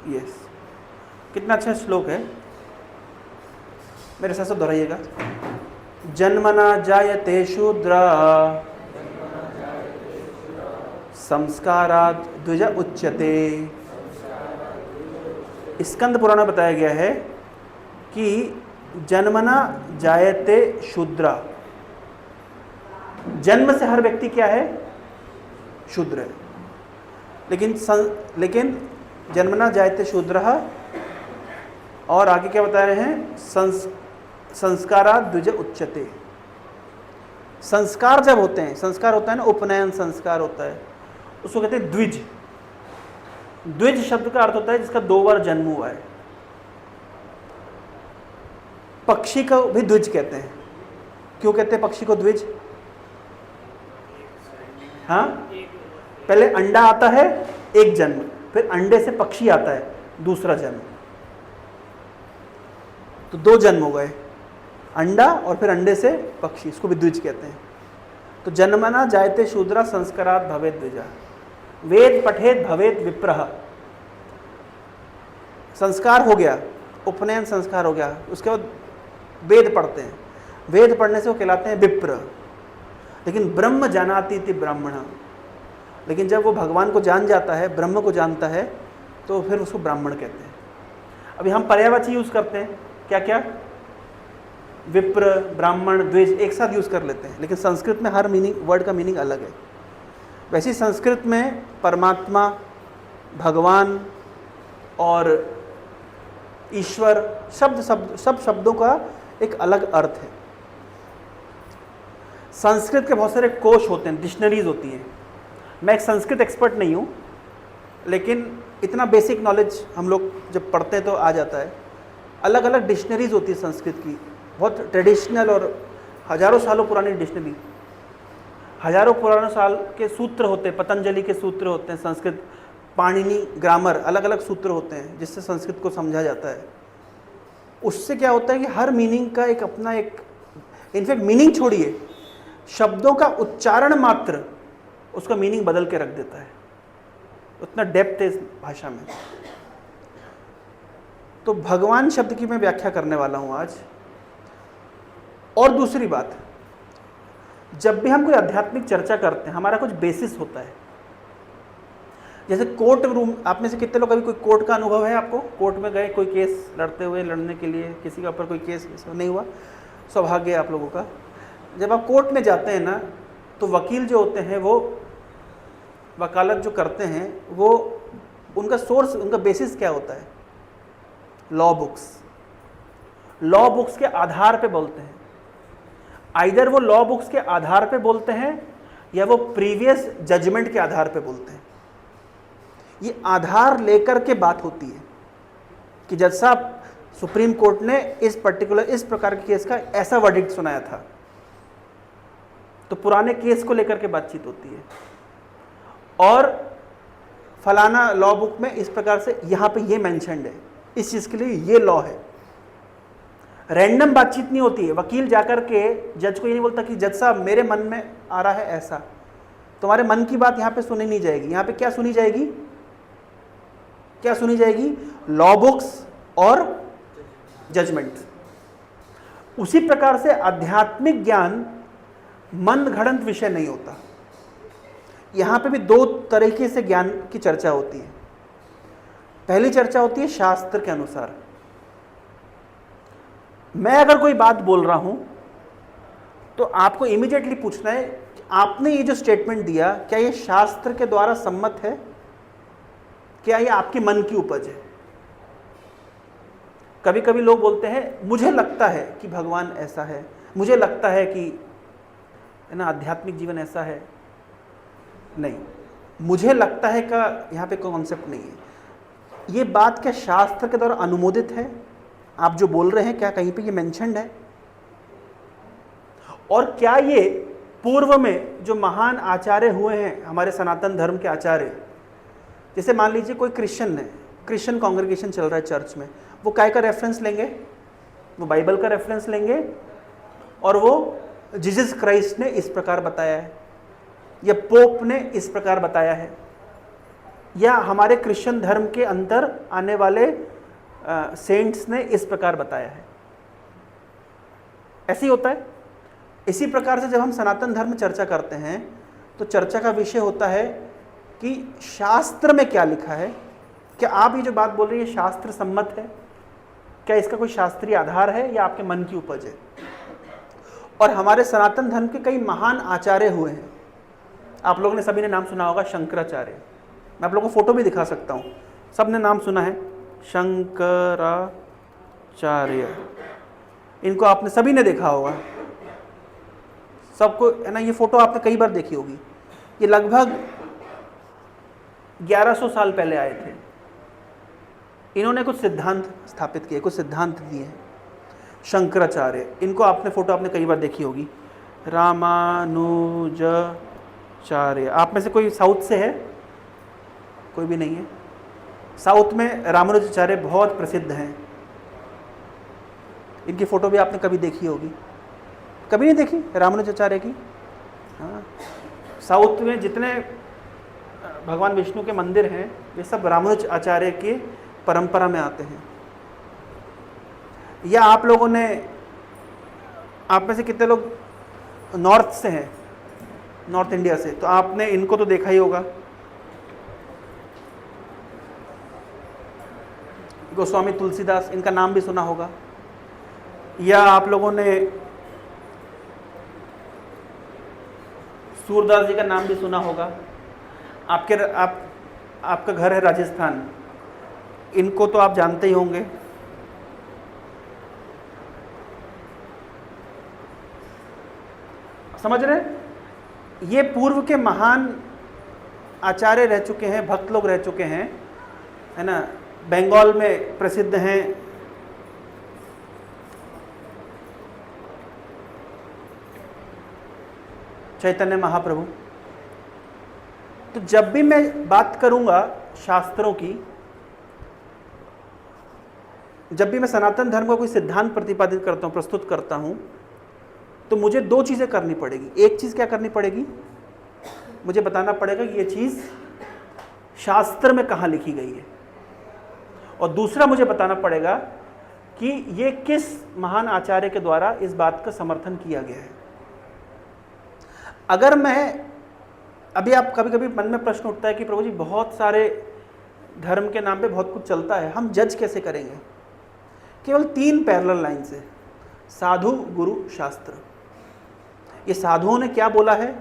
यस, कितना अच्छा श्लोक है, मेरे साथ साथ दोहराइएगा। जन्मना जायते शूद्रा संस्कारात् द्विज उच्यते। स्कंद पुराण में बताया गया है कि जन्मना जायते शूद्रा, जन्म से हर व्यक्ति क्या है? शूद्र है। लेकिन जन्मना जायते शूद्रः, और आगे क्या बता रहे हैं? संस्कारात् द्विज उच्यते। संस्कार जब होते हैं, संस्कार होता है ना, उपनयन संस्कार होता है, उसको कहते हैं द्विज। द्विज शब्द का अर्थ होता है जिसका 2 बार जन्म हुआ है। पक्षी को भी द्विज कहते हैं। क्यों कहते हैं पक्षी को द्विज? हाँ, पहले अंडा आता है, एक जन्म, फिर अंडे से पक्षी आता है, दूसरा जन्म, तो 2 जन्म हो गए, अंडा और फिर अंडे से पक्षी, इसको भी द्विज कहते हैं। तो तो जन्मना जायते शूद्रा संस्कारात भवेत द्विजा, वेद पठेत भवेत विप्रः। संस्कार हो गया, उपनयन संस्कार हो गया, उसके बाद वेद पढ़ते हैं, वेद पढ़ने से वो कहलाते हैं विप्र। लेकिन ब्रह्म जानाति इति ब्राह्मण, लेकिन जब वो भगवान को जान जाता है, ब्रह्म को जानता है, तो फिर उसको ब्राह्मण कहते हैं। अभी हम पर्यायवाची यूज़ करते हैं, क्या क्या, विप्र, ब्राह्मण, द्विज एक साथ यूज़ कर लेते हैं, लेकिन संस्कृत में हर मीनिंग, वर्ड का मीनिंग अलग है। वैसे संस्कृत में परमात्मा, भगवान और ईश्वर सब शब्दों का एक अलग अर्थ है। संस्कृत के बहुत सारे कोश होते हैं, डिक्शनरीज होती हैं। मैं एक संस्कृत एक्सपर्ट नहीं हूँ, लेकिन इतना बेसिक नॉलेज हम लोग जब पढ़ते हैं तो आ जाता है। अलग अलग डिक्शनरीज होती है संस्कृत की, बहुत ट्रेडिशनल और हज़ारों सालों पुरानी डिक्शनरी। हज़ारों पुराने साल के सूत्र होते हैं, पतंजलि के सूत्र होते हैं, संस्कृत पाणिनि ग्रामर, अलग अलग सूत्र होते हैं जिससे संस्कृत को समझा जाता है। उससे क्या होता है कि हर मीनिंग का एक अपना एक, इनफैक्ट मीनिंग छोड़िए, शब्दों का उच्चारण मात्र उसका मीनिंग बदल के रख देता है, उतना डेप्थ है इस भाषा में। तो भगवान शब्द की मैं व्याख्या करने वाला हूं आज। और दूसरी बात, जब भी हम कोई आध्यात्मिक चर्चा करते हैं, हमारा कुछ बेसिस होता है। जैसे कोर्ट रूम, आप में से कितने लोग, कभी कोई कोर्ट का अनुभव है आपको? कोर्ट में गए कोई केस लड़ने के लिए, किसी के ऊपर कोई केस नहीं हुआ, सौभाग्य है आप लोगों का। जब आप कोर्ट में जाते हैं ना, तो वकील जो होते हैं वो वकालत जो करते हैं, वो उनका सोर्स, उनका बेसिस क्या होता है? Law books. लॉ बुक्स के आधार पे बोलते हैं। आइदर वो लॉ बुक्स के आधार पे बोलते हैं या वो प्रीवियस जजमेंट के आधार पे बोलते हैं। ये आधार लेकर के बात होती है कि जज साहब, सुप्रीम कोर्ट ने इस पर्टिकुलर, इस प्रकार के केस का ऐसा वर्डिक्ट सुनाया था, तो पुराने केस को लेकर के बातचीत होती है। और फलाना लॉ बुक में इस प्रकार से यहाँ पे ये मेंशन्ड है, इस चीज़ के लिए ये लॉ है। रैंडम बातचीत नहीं होती है। वकील जाकर के जज को ये नहीं बोलता कि जज साहब मेरे मन में आ रहा है ऐसा, तुम्हारे मन की बात यहाँ पे सुनी नहीं जाएगी। यहाँ पे क्या सुनी जाएगी? क्या सुनी जाएगी? लॉ बुक्स और जजमेंट। उसी प्रकार से आध्यात्मिक ज्ञान मन घड़ंत विषय नहीं होता। यहाँ पे भी दो तरीके से ज्ञान की चर्चा होती है। पहली चर्चा होती है शास्त्र के अनुसार। मैं अगर कोई बात बोल रहा हूं तो आपको इमीडिएटली पूछना है कि आपने ये जो स्टेटमेंट दिया, क्या ये शास्त्र के द्वारा सम्मत है, क्या ये आपके मन की उपज है? कभी कभी लोग बोलते हैं मुझे लगता है कि भगवान ऐसा है, मुझे लगता है कि है ना आध्यात्मिक जीवन ऐसा है। नहीं, मुझे लगता है का यहाँ पे कोई कॉन्सेप्ट नहीं है। ये बात क्या शास्त्र के द्वारा अनुमोदित है? आप जो बोल रहे हैं क्या कहीं पे ये मेंशन्ड है? और क्या ये पूर्व में जो महान आचार्य हुए हैं, हमारे सनातन धर्म के आचार्य, जैसे मान लीजिए कोई क्रिश्चियन है, क्रिश्चियन कॉन्ग्रेगेशन चल रहा है चर्च में, वो काय का रेफरेंस लेंगे? वो बाइबल का रेफरेंस लेंगे और वो जीसस क्राइस्ट ने इस प्रकार बताया है, या पोप ने इस प्रकार बताया है, या हमारे क्रिश्चियन धर्म के अंदर आने वाले सेंट्स ने इस प्रकार बताया है। ऐसे ही होता है। इसी प्रकार से जब हम सनातन धर्म चर्चा करते हैं तो चर्चा का विषय होता है कि शास्त्र में क्या लिखा है। क्या आप ये जो बात बोल रही है शास्त्र सम्मत है? क्या इसका कोई शास्त्रीय आधार है या आपके मन की उपज है? और हमारे सनातन धर्म के कई महान आचार्य हुए हैं। आप लोगों ने सभी ने नाम सुना होगा शंकराचार्य। मैं आप लोगों को फोटो भी दिखा सकता हूँ, सब ने नाम सुना है शंकराचार्य। इनको आपने सभी ने देखा होगा, सबको है ना। ये फोटो आपने कई बार देखी होगी। ये लगभग 1100 साल पहले आए थे। इन्होंने कुछ सिद्धांत स्थापित किए, कुछ सिद्धांत दिए हैं। शंकराचार्य, इनको आपने फोटो आपने कई बार देखी होगी। रामानुजाचार्य, आप में से कोई साउथ से है? कोई भी नहीं है। साउथ में रामानुजाचार्य बहुत प्रसिद्ध हैं। इनकी फोटो भी आपने कभी देखी होगी। कभी नहीं देखी रामानुजाचार्य की? हाँ, साउथ में जितने भगवान विष्णु के मंदिर हैं वे सब रामानुज आचार्य के परंपरा में आते हैं। या आप लोगों ने, आप में से कितने लोग नॉर्थ से हैं, नॉर्थ इंडिया से, तो आपने इनको तो देखा ही होगा, गोस्वामी तुलसीदास, इनका नाम भी सुना होगा। या आप लोगों ने सूरदास जी का नाम भी सुना होगा। आपका घर है राजस्थान, इनको तो आप जानते ही होंगे। समझ रहे? ये पूर्व के महान आचार्य रह चुके हैं, भक्त लोग रह चुके हैं, है ना। बंगाल में प्रसिद्ध हैं चैतन्य महाप्रभु। तो जब भी मैं बात करूंगा शास्त्रों की, जब भी मैं सनातन धर्म का कोई सिद्धांत प्रतिपादित करता हूं, प्रस्तुत करता हूं, तो मुझे दो चीजें करनी पड़ेगी। एक चीज क्या करनी पड़ेगी, मुझे बताना पड़ेगा कि ये चीज शास्त्र में कहां लिखी गई है, और दूसरा मुझे बताना पड़ेगा कि ये किस महान आचार्य के द्वारा इस बात का समर्थन किया गया है। अगर मैं, अभी आप कभी कभी मन में प्रश्न उठता है कि प्रभु जी बहुत सारे धर्म के नाम पे बहुत कुछ चलता है, हम जज कैसे करेंगे? केवल 3 पैरेलल लाइन से, साधु, गुरु, शास्त्र। ये साधुओं ने क्या बोला है,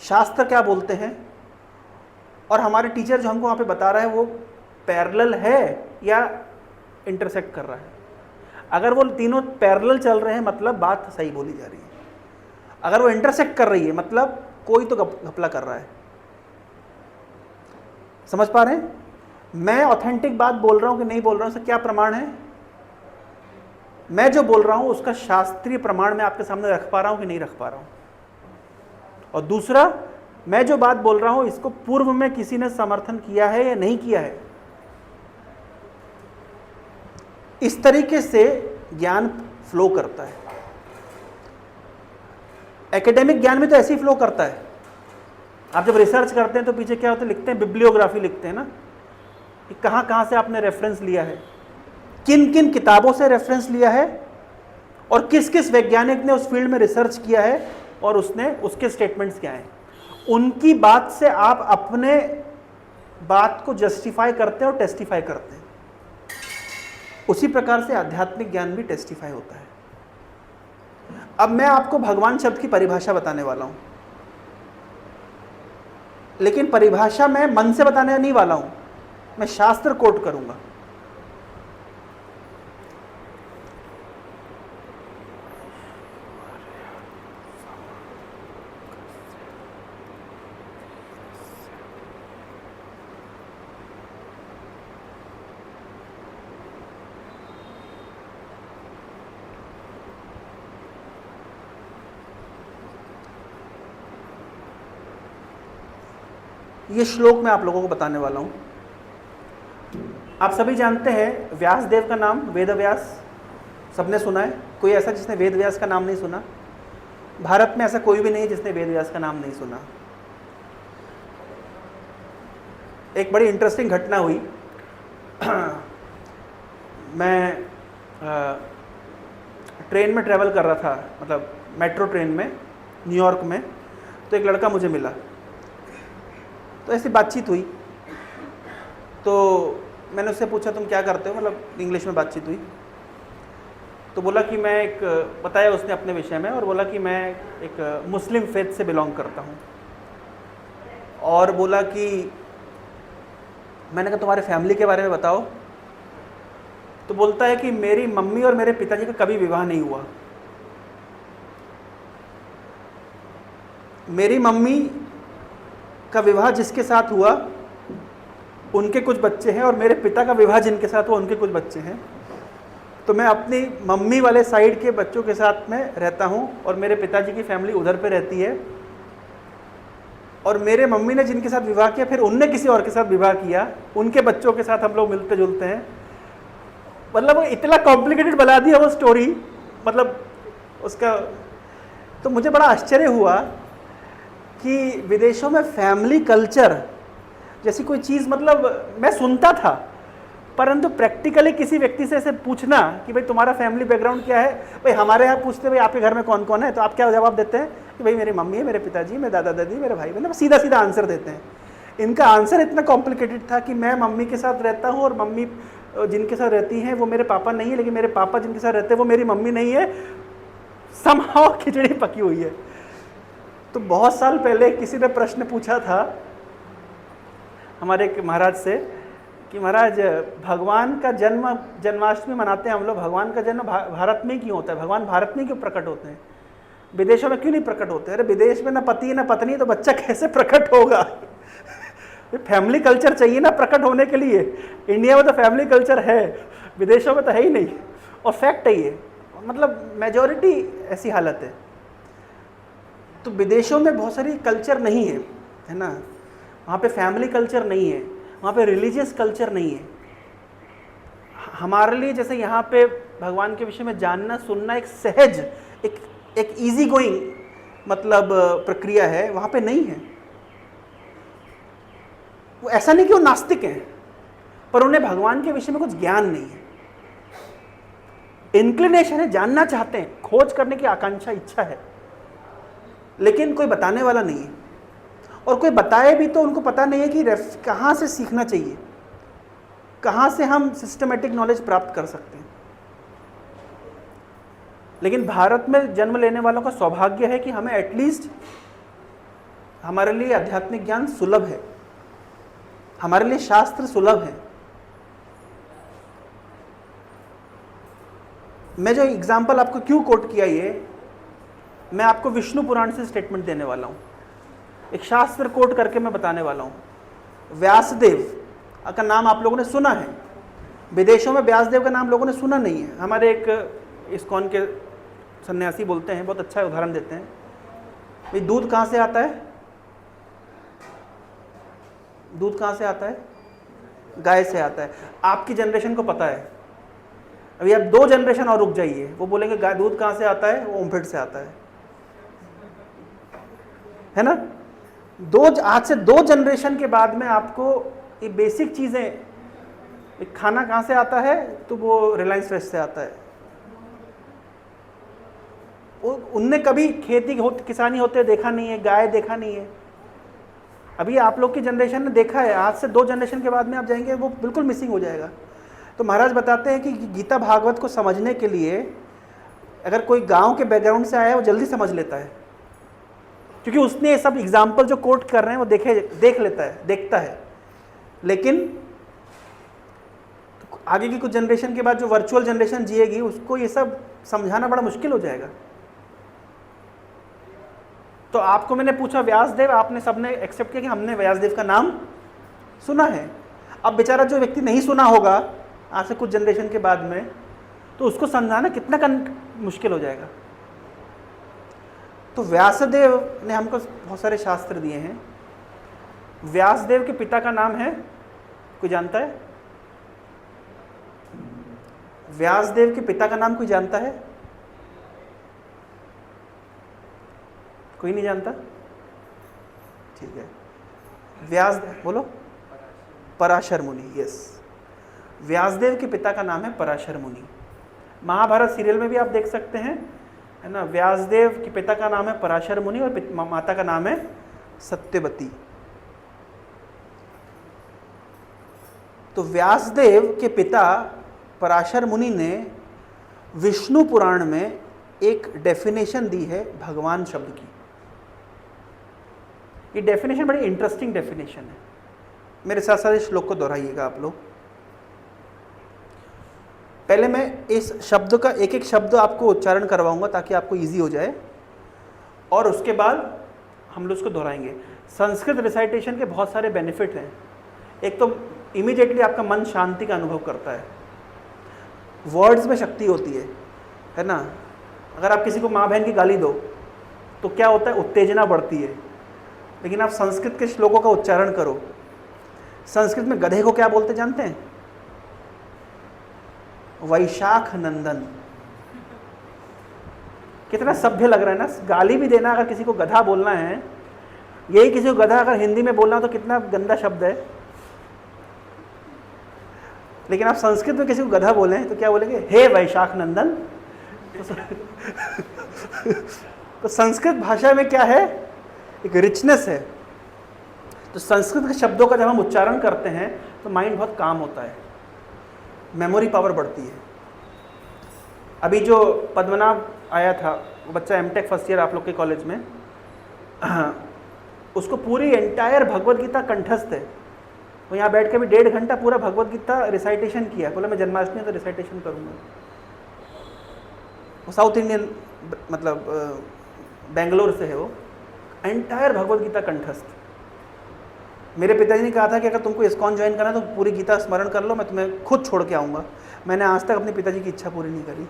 शास्त्र क्या बोलते हैं, और हमारे टीचर जो हमको वहाँ पे बता रहा है वो पैरेलल है या इंटरसेक्ट कर रहा है। अगर वो तीनों पैरेलल चल रहे हैं मतलब बात सही बोली जा रही है। अगर वो इंटरसेक्ट कर रही है मतलब कोई तो घपला कर रहा है। समझ पा रहे हैं? मैं ऑथेंटिक बात बोल रहा हूं कि नहीं बोल रहा हूं, उसका क्या प्रमाण है? मैं जो बोल रहा हूं उसका शास्त्रीय प्रमाण मैं आपके सामने रख पा रहा हूं कि नहीं रख पा रहा हूं। और दूसरा, मैं जो बात बोल रहा हूं इसको पूर्व में किसी ने समर्थन किया है या नहीं किया है। इस तरीके से ज्ञान फ्लो करता है। एकेडमिक ज्ञान में तो ऐसे ही फ्लो करता है। आप जब रिसर्च करते हैं तो पीछे क्या होता है, लिखते हैं, बिब्लियोग्राफी लिखते हैं ना, कि कहाँ कहाँ से आपने रेफरेंस लिया है, किन किन किताबों से रेफरेंस लिया है, और किस किस वैज्ञानिक ने उस फील्ड में रिसर्च किया है और उसने उसके स्टेटमेंट्स क्या हैं। उनकी बात से आप अपने बात को जस्टिफाई करते हैं और टेस्टिफाई करते हैं। उसी प्रकार से आध्यात्मिक ज्ञान भी टेस्टिफाई होता है। अब मैं आपको भगवान शब्द की परिभाषा बताने वाला हूं, लेकिन परिभाषा मैं मन से बताने नहीं वाला हूं, मैं शास्त्र कोट करूंगा। ये श्लोक मैं आप लोगों को बताने वाला हूं। आप सभी जानते हैं व्यास देव का नाम, वेद व्यास, सबने सुना है। कोई ऐसा जिसने वेद व्यास का नाम नहीं सुना? भारत में ऐसा कोई भी नहीं जिसने वेद व्यास का नाम नहीं सुना। एक बड़ी इंटरेस्टिंग घटना हुई। मैं ट्रेन में ट्रैवल कर रहा था, मतलब मेट्रो ट्रेन में, न्यूयॉर्क में। तो एक लड़का मुझे मिला, तो ऐसी बातचीत हुई। तो मैंने उससे पूछा तुम क्या करते हो, मतलब इंग्लिश में बातचीत हुई। तो बोला कि मैं एक, बताया उसने अपने विषय में, और बोला कि मैं एक मुस्लिम फेथ से बिलोंग करता हूँ। और बोला कि, मैंने कहा तुम्हारे फैमिली के बारे में बताओ। तो बोलता है कि मेरी मम्मी और मेरे पिताजी का कभी विवाह नहीं हुआ। मेरी मम्मी का विवाह जिसके साथ हुआ उनके कुछ बच्चे हैं, और मेरे पिता का विवाह जिनके साथ हुआ उनके कुछ बच्चे हैं। तो मैं अपनी मम्मी वाले साइड के बच्चों के साथ में रहता हूँ, और मेरे पिताजी की फैमिली उधर पे रहती है। और मेरे मम्मी ने जिनके साथ विवाह किया, फिर उनने किसी और के साथ विवाह किया, उनके बच्चों के साथ हम लोग मिलते जुलते हैं। मतलब वो इतना कॉम्प्लिकेटेड बना दिया वो स्टोरी, मतलब उसका। तो मुझे बड़ा आश्चर्य हुआ कि विदेशों में फैमिली कल्चर जैसी कोई चीज़, मतलब मैं सुनता था, परंतु प्रैक्टिकली किसी व्यक्ति से ऐसे पूछना कि भाई तुम्हारा फैमिली बैकग्राउंड क्या है, भाई हमारे यहाँ पूछते भाई आपके घर में कौन कौन है, तो आप क्या जवाब देते हैं कि भाई मेरी मम्मी है, मेरे पिताजी, मेरे दादा दादी, मेरे भाई बहन, सीधा सीधा आंसर देते हैं। इनका आंसर इतना कॉम्प्लिकेटेड था कि मैं मम्मी के साथ रहता हूँ और मम्मी जिनके साथ रहती हैं वो मेरे पापा नहीं है, लेकिन मेरे पापा जिनके साथ रहते हैं वो मेरी मम्मी नहीं है, समहाउ खिचड़ी पकी हुई है। तो बहुत साल पहले किसी ने प्रश्न पूछा था हमारे एक महाराज से कि महाराज भगवान का जन्म, जन्माष्टमी मनाते हैं हम लोग, भगवान का जन्म भारत में क्यों होता है, भगवान भारत में क्यों प्रकट होते हैं, विदेशों में क्यों नहीं प्रकट होते? अरे विदेश में ना पति ना पत्नी, तो बच्चा कैसे प्रकट होगा? फैमिली कल्चर चाहिए ना प्रकट होने के लिए। इंडिया में तो फैमिली कल्चर है, विदेशों में तो है ही नहीं, और फैक्ट है ये, मतलब मेजॉरिटी ऐसी हालत है। तो विदेशों में बहुत सारी कल्चर नहीं है ना, वहाँ पे फैमिली कल्चर नहीं है, वहाँ पे रिलीजियस कल्चर नहीं है। हमारे लिए जैसे यहाँ पे भगवान के विषय में जानना सुनना एक सहज, एक इजी गोइंग मतलब प्रक्रिया है, वहाँ पे नहीं है। वो ऐसा नहीं कि वो नास्तिक हैं, पर उन्हें भगवान के विषय में कुछ ज्ञान नहीं है, इंक्लिनेशन है, जानना चाहते हैं, खोज करने की आकांक्षा, इच्छा है, लेकिन कोई बताने वाला नहीं है, और कोई बताए भी तो उनको पता नहीं है कि कहाँ से सीखना चाहिए, कहाँ से हम सिस्टमेटिक नॉलेज प्राप्त कर सकते हैं। लेकिन भारत में जन्म लेने वालों का सौभाग्य है कि हमें एटलीस्ट, हमारे लिए आध्यात्मिक ज्ञान सुलभ है, हमारे लिए शास्त्र सुलभ है। मैं जो एग्जाम्पल आपको क्यों कोट किया, ये मैं आपको विष्णु पुराण से स्टेटमेंट देने वाला हूँ, एक शास्त्र कोट करके मैं बताने वाला हूँ। व्यासदेव का नाम आप लोगों ने सुना है, विदेशों में व्यासदेव का नाम लोगों ने सुना नहीं है। हमारे एक इस्कॉन के सन्यासी बोलते हैं, बहुत अच्छा उदाहरण देते हैं, भाई दूध कहाँ से आता है? दूध कहाँ से आता है? गाय से आता है। आपकी जनरेशन को पता है, अभी आप 2 जनरेशन और रुक जाइए, वो बोलेंगे गाय दूध कहाँ से आता है? वो ओमफेड से आता है ना? आज से 2 जनरेशन के बाद में आपको ये बेसिक चीज़ें, खाना कहाँ से आता है? तो वो रिलायंस फ्रेश से आता है। उनने कभी खेती किसानी होते देखा नहीं है, गाय देखा नहीं है। अभी आप लोग की जनरेशन ने देखा है, आज से 2 जनरेशन के बाद में आप जाएंगे वो बिल्कुल मिसिंग हो जाएगा। तो महाराज बताते हैं कि गीता भागवत को समझने के लिए अगर कोई गांव के बैकग्राउंड से आया है वो जल्दी समझ लेता है, क्योंकि उसने ये सब एग्जाम्पल जो कोट कर रहे हैं वो देखता है। लेकिन आगे की कुछ जनरेशन के बाद जो वर्चुअल जनरेशन जिएगी उसको ये सब समझाना बड़ा मुश्किल हो जाएगा। तो आपको मैंने पूछा व्यासदेव, आपने सबने एक्सेप्ट किया कि हमने व्यासदेव का नाम सुना है। अब बेचारा जो व्यक्ति नहीं सुना होगा आज से कुछ जनरेशन के बाद में, तो उसको समझाना कितना मुश्किल हो जाएगा। तो व्यासदेव ने हमको बहुत सारे शास्त्र दिए हैं। व्यासदेव के पिता का नाम है, कोई जानता है? व्यासदेव के पिता का नाम कोई जानता है? कोई नहीं जानता? ठीक है, व्यासदेव बोलो। पराशर मुनि, यस, व्यासदेव के पिता का नाम है पराशर मुनि। महाभारत सीरियल में भी आप देख सकते हैं, है ना, व्यासदेव के पिता का नाम है पराशर मुनि और माता का नाम है सत्यवती। तो व्यासदेव के पिता पराशर मुनि ने विष्णु पुराण में एक डेफिनेशन दी है भगवान शब्द की। ये डेफिनेशन बड़ी इंटरेस्टिंग डेफिनेशन है, मेरे साथ साथ इस श्लोक को दोहराइएगा आप लोग। पहले मैं इस शब्द का एक एक शब्द आपको उच्चारण करवाऊंगा ताकि आपको इजी हो जाए, और उसके बाद हम लोग उसको दोहराएंगे। संस्कृत रिसाइटेशन के बहुत सारे बेनिफिट हैं। एक तो इमीडिएटली आपका मन शांति का अनुभव करता है, वर्ड्स में शक्ति होती है ना। अगर आप किसी को माँ बहन की गाली दो तो क्या होता है, उत्तेजना बढ़ती है। लेकिन आप संस्कृत के श्लोकों का उच्चारण करो। संस्कृत में गधे को क्या बोलते जानते हैं? वैशाख नंदन। कितना सभ्य लग रहा है ना। गाली भी देना, अगर किसी को गधा बोलना है यही किसी को गधा अगर हिंदी में बोलना तो कितना गंदा शब्द है, लेकिन आप संस्कृत में किसी को गधा बोलें तो क्या बोलेंगे? हे वैशाख नंदन। तो संस्कृत भाषा में क्या है? एक रिचनेस है। तो संस्कृत के शब्दों का जब हम उच्चारण करते हैं तो माइंड बहुत काम होता है, मेमोरी पावर बढ़ती है। अभी जो पद्मनाभ आया था, वो बच्चा एमटेक फर्स्ट ईयर आप लोग के कॉलेज में, उसको पूरी एंटायर भगवद गीता कंठस्थ है। वो यहाँ बैठ के भी 1.5 घंटा पूरा भगवद गीता रिसाइटेशन किया। बोला मैं जन्माष्टमी तो रिसाइटेशन करूँगा। वो साउथ इंडियन, मतलब बेंगलोर से है वो, एंटायर भगवद गीता कंठस्थ। मेरे पिताजी ने कहा था कि अगर तुमको इस्कॉन ज्वाइन करना है तो पूरी गीता स्मरण कर लो, मैं तुम्हें खुद छोड़ के आऊँगा। मैंने आज तक अपने पिताजी की इच्छा पूरी नहीं करी।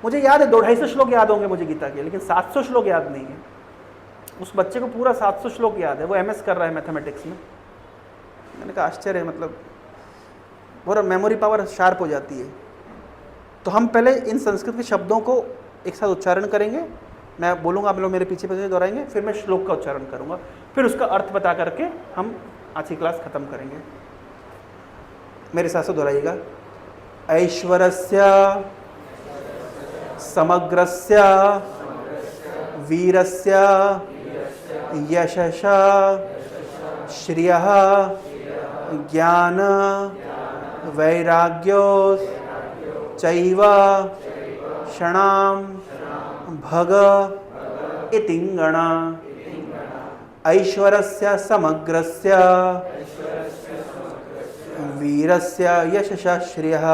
मुझे याद है 250 श्लोक याद होंगे मुझे गीता के, लेकिन 700 श्लोक याद नहीं है। उस बच्चे को पूरा 700 श्लोक याद है। वो MS कर रहा है मैथमेटिक्स में। मैंने कहा आश्चर्य है, मतलब पूरा मेमोरी पावर शार्प हो जाती है। तो हम पहले इन संस्कृत के शब्दों को एक साथ उच्चारण करेंगे। मैं बोलूँगा, आप लोग मेरे पीछे पीछे दोहराएंगे, फिर मैं श्लोक का उच्चारण करूँगा, फिर उसका अर्थ बता करके हम आज की क्लास खत्म करेंगे। मेरे साथ से दोहराइएगा। ऐश्वरस्य समग्रस्य वीरस्य यशसा श्रियः ज्ञान वैराग्यो चैव क्षणाम भग इतिंगणा। ऐश्वरस्य समग्रस्य वीरस्य यशसा श्रियः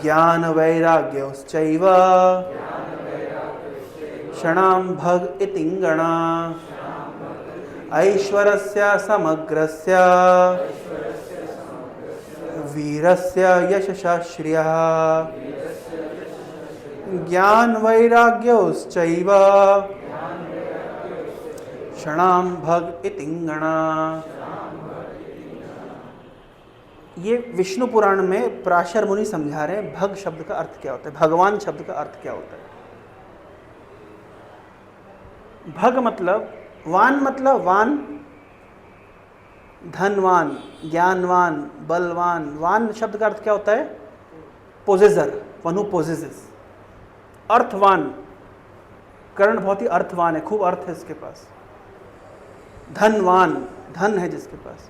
ज्ञान वैराग्योश्चैव क्षणाम भग इतिंगणा। ऐश्वरस्य समग्रस्य वीरस्य यशसा श्रियः ज्ञान वैराग्योश्चैव क्षणाम भग इतिंगणा। ये विष्णु पुराण में पराशर मुनि समझा रहे हैं भग शब्द का अर्थ क्या होता है, भगवान शब्द का अर्थ क्या होता है। भग मतलब, वान मतलब वान, धनवान, ज्ञानवान, बलवान। वान शब्द का अर्थ क्या होता है? Possessor, one who possesses. अर्थवान, कर्ण बहुत ही अर्थवान है, खूब अर्थ है इसके पास। धनवान, धन है जिसके पास।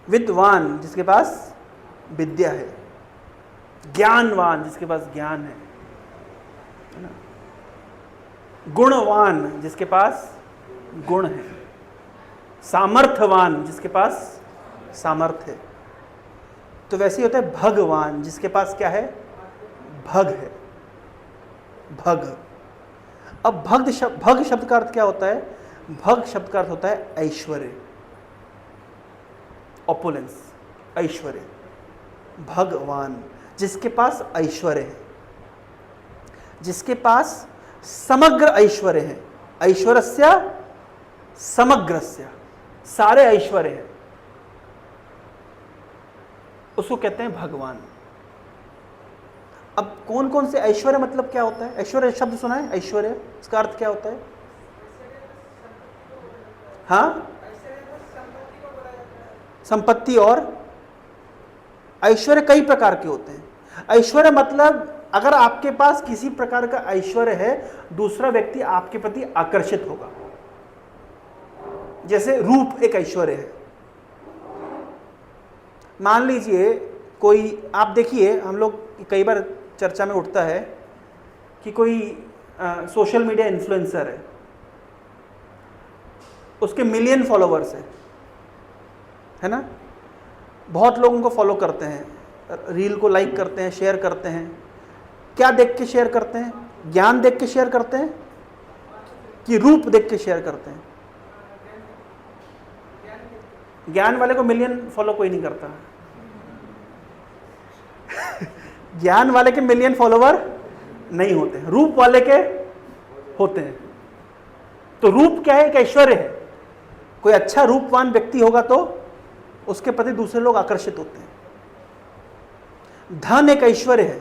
विद्वान, जिसके पास विद्या है। ज्ञानवान, जिसके पास ज्ञान है ना? गुणवान, जिसके पास गुण है। सामर्थ्यवान, जिसके पास सामर्थ्य है। तो वैसे ही होता है भगवान, जिसके पास क्या है? भग है, भग। अब भग शब्द का अर्थ क्या होता है? भग शब्द का अर्थ होता है ऐश्वर्य, ऑपुलेंस, ऐश्वर्य। भगवान, जिसके पास ऐश्वर्य है, जिसके पास समग्र ऐश्वर्य है। ऐश्वर्यस्य समग्रस्य, सारे ऐश्वर्य है, उसको कहते हैं भगवान। अब कौन कौन से ऐश्वर्य, मतलब क्या होता है? ऐश्वर्य शब्द सुना है? ऐश्वर्य, इसका अर्थ क्या होता है? हाँ, संपत्ति। और ऐश्वर्य कई प्रकार के होते हैं। ऐश्वर्य मतलब अगर आपके पास किसी प्रकार का ऐश्वर्य है, दूसरा व्यक्ति आपके प्रति आकर्षित होगा। जैसे रूप एक ऐश्वर्य है। मान लीजिए कोई, आप देखिए, हम लोग कई बार चर्चा में उठता है कि कोई सोशल मीडिया इन्फ्लुएंसर है, उसके मिलियन फॉलोवर्स है ना? बहुत लोग उनको फॉलो करते हैं, रील को लाइक करते हैं, शेयर करते हैं। क्या देख के शेयर करते हैं? ज्ञान देख के शेयर करते हैं कि रूप देख के शेयर करते हैं? ज्ञान वाले को मिलियन फॉलो कोई नहीं करता। ज्ञान वाले के मिलियन फॉलोवर नहीं होते, रूप वाले के होते हैं। तो रूप क्या है? एक ऐश्वर्य है। कोई अच्छा रूपवान व्यक्ति होगा तो उसके प्रति दूसरे लोग आकर्षित होते हैं। धन एक ऐश्वर्य है।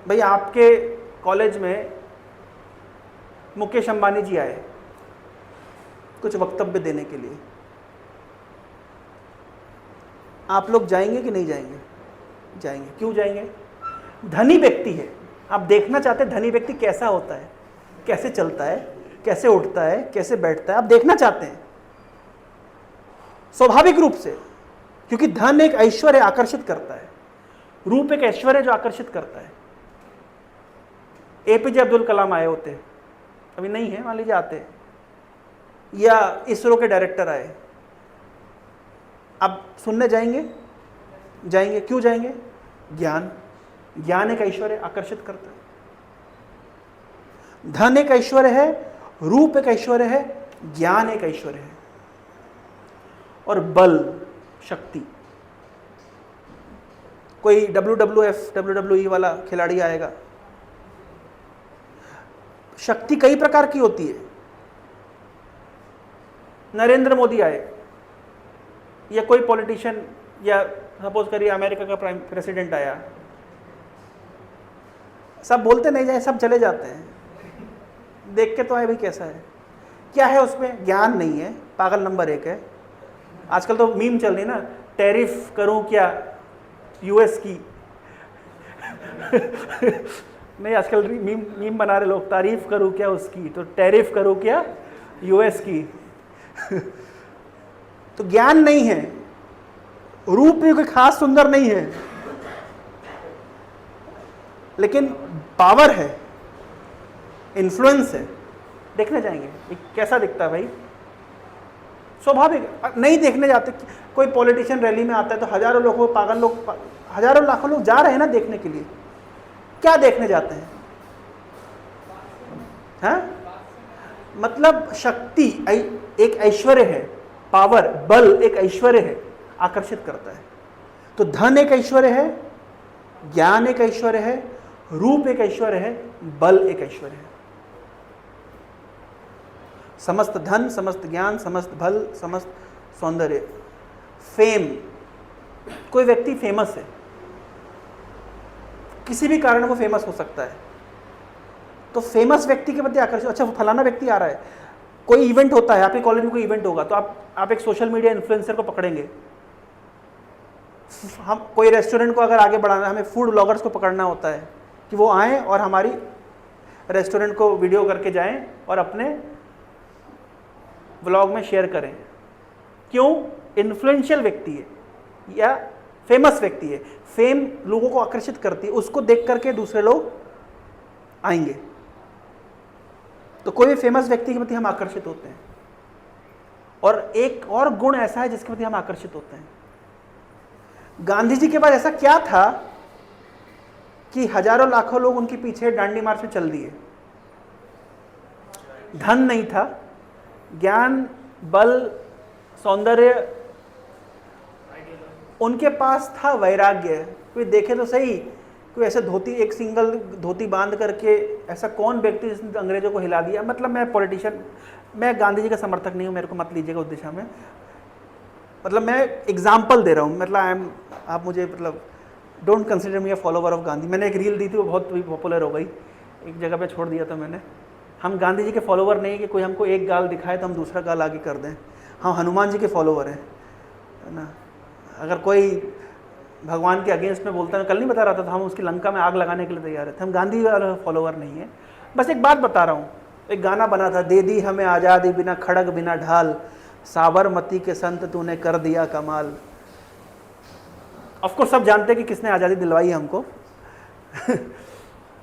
भाई आपके कॉलेज में मुकेश अंबानी जी आए कुछ वक्तव्य देने के लिए, आप लोग जाएंगे कि नहीं जाएंगे? जाएंगे। क्यों जाएंगे? धनी व्यक्ति है, आप देखना चाहते हैं धनी व्यक्ति कैसा होता है, कैसे चलता है, कैसे उठता है, कैसे बैठता है, आप देखना चाहते हैं स्वाभाविक रूप से, क्योंकि धन एक ऐश्वर्य आकर्षित करता है, रूप एक ऐश्वर्य जो आकर्षित करता है। एपीजे अब्दुल कलाम आए होते, अभी नहीं है, मान लीजिए आते, या इसरो के डायरेक्टर आए, अब सुनने जाएंगे? जाएंगे। क्यों जाएंगे? ज्ञान, ज्ञान एक ऐश्वर्य आकर्षित करता है। धन एक ऐश्वर्य है, रूप एक ऐश्वर्य है, ज्ञान एक ऐश्वर्य है, और बल, शक्ति। कोई WWE वाला खिलाड़ी आएगा, शक्ति कई प्रकार की होती है। नरेंद्र मोदी आए, या कोई पॉलिटिशियन, या सपोज करिए अमेरिका का प्राइम प्रेसिडेंट आया, सब बोलते नहीं जाए, सब चले जाते हैं, देख के तो आए भाई कैसा है, क्या है उसमें? ज्ञान नहीं है, पागल नंबर 1 है। आजकल तो मीम चल रही ना, टैरिफ करूं क्या यूएस की नहीं, आजकल मीम बना रहे लोग, तारीफ करूं क्या उसकी, तो टैरिफ करूं क्या यूएस की तो ज्ञान नहीं है, रूप भी कोई खास सुंदर नहीं है, लेकिन पावर है, इन्फ्लुएंस है। देखने जाएंगे ये कैसा दिखता है भाई, स्वाभाविक। नहीं देखने जाते, कोई पॉलिटिशियन रैली में आता है तो हजारों लोग, पागल लोग, हजारों लाखों लोग जा रहे हैं ना देखने के लिए, क्या देखने जाते हैं? हाँ? मतलब शक्ति एक ऐश्वर्य है, पावर, बल एक ऐश्वर्य है, आकर्षित करता है। तो धन एक ऐश्वर्य है, ज्ञान एक ऐश्वर्य है, रूप एक ऐश्वर्य है, बल एक ऐश्वर्य है। समस्त धन, समस्त ज्ञान, समस्त बल, समस्त सौंदर्य, फेम। कोई व्यक्ति फेमस है, किसी भी कारण वो फेमस हो सकता है, तो फेमस व्यक्ति के प्रति आकर्षित, अच्छा फलाना व्यक्ति आ रहा है, कोई इवेंट होता है, आपके कॉलेज में कोई इवेंट होगा, तो आप एक सोशल मीडिया इन्फ्लुएंसर को पकड़ेंगे। हम कोई रेस्टोरेंट को अगर आगे बढ़ाना, हमें फूड ब्लॉगर्स को पकड़ना होता है कि वो आएँ और हमारी रेस्टोरेंट को वीडियो करके जाएं और अपने ब्लॉग में शेयर करें। क्यों? इन्फ्लुएंशियल व्यक्ति है या फेमस व्यक्ति है, फेम लोगों को आकर्षित करती है, उसको देख करके दूसरे लोग आएंगे। तो कोई भी फेमस व्यक्ति के प्रति हम आकर्षित होते हैं। और एक और गुण ऐसा है जिसके प्रति हम आकर्षित होते हैं। गांधी जी के पास ऐसा क्या था कि हजारों लाखों लोग उनके पीछे डांडी मार्च में चल दिए? धन नहीं था, ज्ञान, बल, सौंदर्य, उनके पास था वैराग्य। कोई देखे तो सही, कोई ऐसे धोती, एक सिंगल धोती बांध करके ऐसा कौन व्यक्ति जिसने अंग्रेजों को हिला दिया? मतलब मैं पॉलिटिशियन, मैं गांधी जी का समर्थक नहीं हूँ, मेरे को मत लीजिएगा उस दिशा में, मतलब मैं एग्जाम्पल दे रहा हूँ, मतलब आप मुझे मतलब don't consider me a follower of Gandhi. मैंने एक रील दी थी, वो बहुत पॉपुलर हो गई, एक जगह पे छोड़ दिया था मैंने। हम गांधी जी के फॉलोवर नहीं कि कोई हमको एक गाल दिखाए तो हम दूसरा गाल आगे कर दें। हम हनुमान जी के फॉलोवर हैं, है ना। अगर कोई भगवान के अगेंस्ट में बोलता है, कल नहीं बता रहा था, तो हम उसकी लंका में आग लगाने के लिए तैयार थे। हम गांधी वाला फॉलोवर नहीं है। बस एक बात बता रहा हूँ, एक गाना बना था, दे दी हमें आज़ादी बिना खड़ग बिना ढाल, साबरमती के संत तूने कर दिया कमाल। ऑफकोर्स सब जानते हैं कि किसने आज़ादी दिलवाई है हमको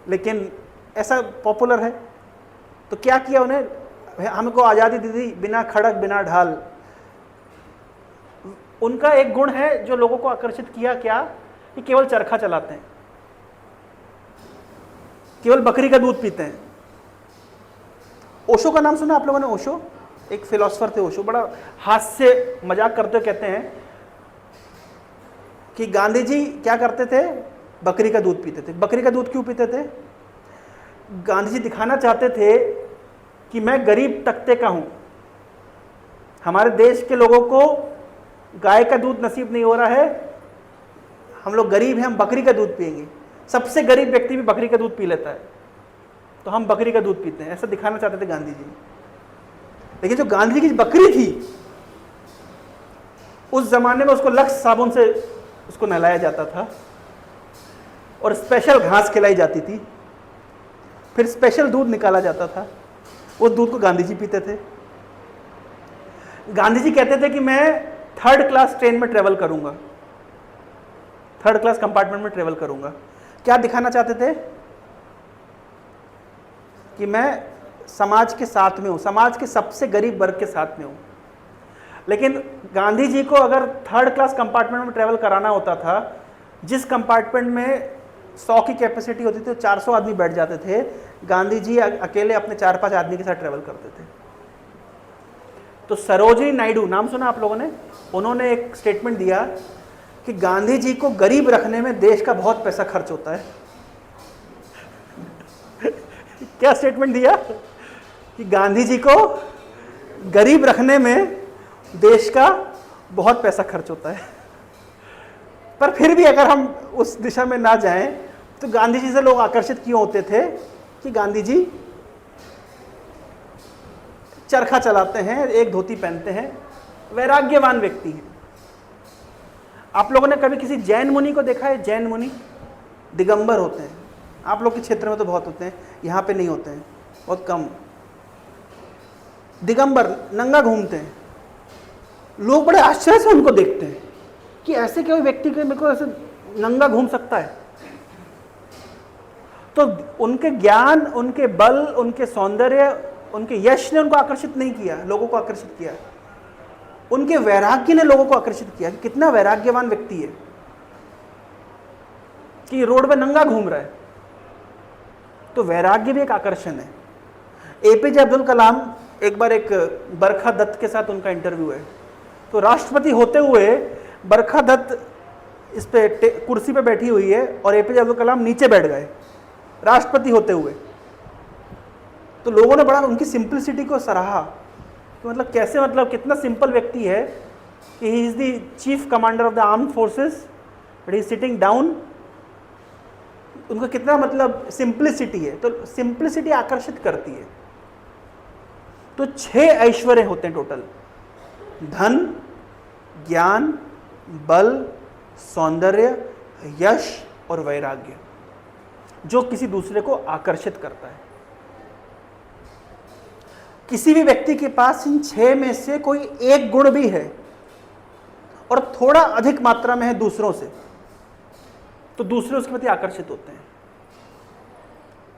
लेकिन ऐसा पॉपुलर है, तो क्या किया उन्हें? हमको आज़ादी दी दी बिना खड़ग बिना ढाल। उनका एक गुण है जो लोगों को आकर्षित किया, क्या? कि केवल चरखा चलाते हैं, केवल बकरी का दूध पीते हैं। ओशो का नाम सुना आप लोगों ने? ओशो एक फिलोसफर थे। ओशो बड़ा हास्य मजाक करते हुए कहते हैं कि गांधी जी क्या करते थे? बकरी का दूध पीते थे। बकरी का दूध क्यों पीते थे? गांधी जी दिखाना चाहते थे कि मैं गरीब तबके का हूं, हमारे देश के लोगों को गाय का दूध नसीब नहीं हो रहा है, हम लोग गरीब हैं, हम बकरी का दूध पिएंगे। सबसे गरीब व्यक्ति भी बकरी का दूध पी लेता है। तो हम बकरी का दूध पीते हैं, ऐसा दिखाना चाहते थे गांधी जी। लेकिन जो गांधी जी की बकरी थी, उस जमाने में उसको लक्स साबुन से उसको नहलाया जाता था और स्पेशल घास खिलाई जाती थी, फिर स्पेशल दूध निकाला जाता था, उस दूध को गांधी जी पीते थे। गांधी जी कहते थे कि मैं 3rd क्लास ट्रेन में ट्रेवल करूंगा, 3rd क्लास कंपार्टमेंट में ट्रेवल करूंगा। क्या दिखाना चाहते थे? कि मैं समाज के साथ में हूं, समाज के सबसे गरीब वर्ग के साथ में हूं। लेकिन गांधी जी को अगर 3rd क्लास कंपार्टमेंट में ट्रेवल कराना होता था, जिस कंपार्टमेंट में 100 की कैपेसिटी होती थी, 400 आदमी बैठ जाते थे, गांधी जी अकेले अपने 4-5 आदमी के साथ ट्रेवल करते थे। तो सरोजिनी नायडू, नाम सुना आप लोगों ने? उन्होंने एक स्टेटमेंट दिया कि गांधी जी को गरीब रखने में देश का बहुत पैसा खर्च होता है। क्या स्टेटमेंट दिया? कि गांधी जी को गरीब रखने में देश का बहुत पैसा खर्च होता है। पर फिर भी अगर हम उस दिशा में ना जाएं, तो गांधी जी से लोग आकर्षित क्यों होते थे? कि गांधी जी चरखा चलाते हैं, एक धोती पहनते हैं, वैराग्यवान व्यक्ति हैं। आप लोगों ने कभी किसी जैन मुनि को देखा है? जैन मुनि दिगंबर होते हैं, आप लोग के क्षेत्र में तो बहुत होते हैं, यहाँ पे नहीं होते हैं, बहुत कम। दिगंबर नंगा घूमते हैं, लोग बड़े आश्चर्य से उनको देखते हैं कि ऐसे कोई व्यक्ति के मेरे को ऐसे नंगा घूम सकता है। तो उनके ज्ञान, उनके बल, उनके सौंदर्य, उनके यश ने उनको आकर्षित नहीं किया, लोगों को आकर्षित किया। उनके वैराग्य ने लोगों को आकर्षित किया कि कितना वैराग्यवान व्यक्ति है कि रोड पे नंगा घूम रहा है। तो वैराग्य भी एक आकर्षण है। एपीजे अब्दुल कलाम, एक बार एक बरखा दत्त के साथ उनका इंटरव्यू है, तो राष्ट्रपति होते हुए बरखा दत्त इस पे कुर्सी पे बैठी हुई है और एपीजे अब्दुल कलाम नीचे बैठ गए राष्ट्रपति होते हुए। तो लोगों ने बड़ा उनकी सिंपलिसिटी को सराहा कि मतलब कैसे, मतलब कितना सिंपल व्यक्ति है कि ही is the chief commander of the armed forces but he is sitting down. उनका कितना मतलब सिंपलिसिटी है। तो सिंपलिसिटी आकर्षित करती है। तो 6 ऐश्वर्य होते हैं टोटल: धन, ज्ञान, बल, सौंदर्य, यश और वैराग्य, जो किसी दूसरे को आकर्षित करता है। किसी भी व्यक्ति के पास इन 6 में से कोई एक गुण भी है और थोड़ा अधिक मात्रा में है दूसरों से, तो दूसरे उसके प्रति आकर्षित होते हैं।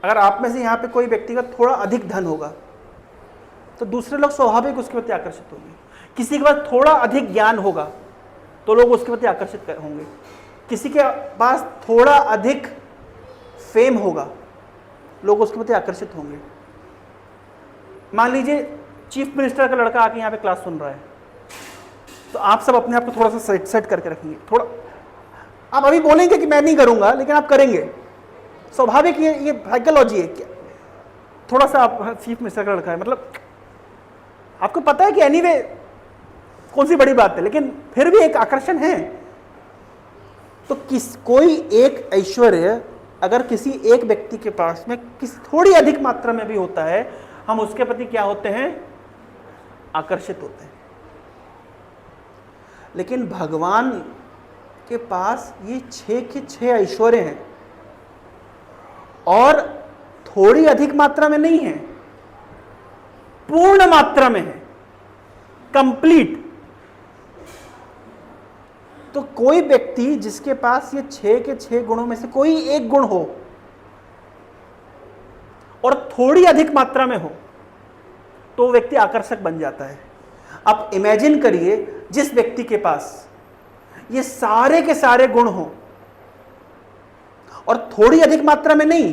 अगर आप में से यहां पे कोई व्यक्ति का थोड़ा अधिक धन होगा तो दूसरे लोग स्वाभाविक उसके प्रति आकर्षित होंगे। किसी के पास थोड़ा अधिक ज्ञान होगा तो लोग उसके प्रति आकर्षित होंगे। किसी के पास थोड़ा अधिक फेम होगा, लोग उसके प्रति आकर्षित होंगे। मान लीजिए चीफ मिनिस्टर का लड़का आके यहाँ पे क्लास सुन रहा है, तो आप सब अपने आप को थोड़ा सा सेट करके रखेंगे। थोड़ा आप अभी बोलेंगे कि मैं नहीं करूंगा, लेकिन आप करेंगे, स्वाभाविक। ये साइकोलॉजी है। क्या थोड़ा सा आप चीफ मिनिस्टर का लड़का है, मतलब आपको पता है कि एनीवे कौन सी बड़ी बात है, लेकिन फिर भी एक आकर्षण है। तो कोई एक ऐश्वर्य अगर किसी एक व्यक्ति के पास में किसी थोड़ी अधिक मात्रा में भी होता है, हम उसके प्रति क्या होते हैं? आकर्षित होते हैं। लेकिन भगवान के पास ये 6 के 6 ऐश्वर्य हैं और थोड़ी अधिक मात्रा में नहीं है, पूर्ण मात्रा में है, कंप्लीट। तो कोई व्यक्ति जिसके पास ये 6 के 6 गुणों में से कोई एक गुण हो और थोड़ी अधिक मात्रा में हो, तो व्यक्ति आकर्षक बन जाता है। आप इमेजिन करिए, जिस व्यक्ति के पास ये सारे के सारे गुण हो और थोड़ी अधिक मात्रा में नहीं,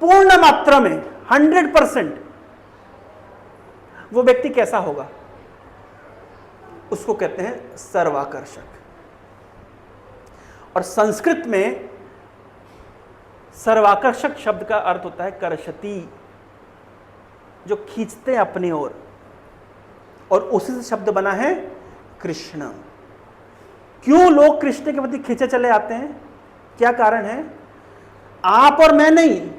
पूर्ण मात्रा में 100%, वो व्यक्ति कैसा होगा? उसको कहते हैं सर्वाकर्षक। और संस्कृत में सर्वाकर्षक शब्द का अर्थ होता है कर्षति, जो खींचते हैं अपनी ओर, और उसी से शब्द बना है कृष्ण। क्यों लोग कृष्ण के प्रति खींचे चले आते हैं? क्या कारण है? आप और मैं नहीं,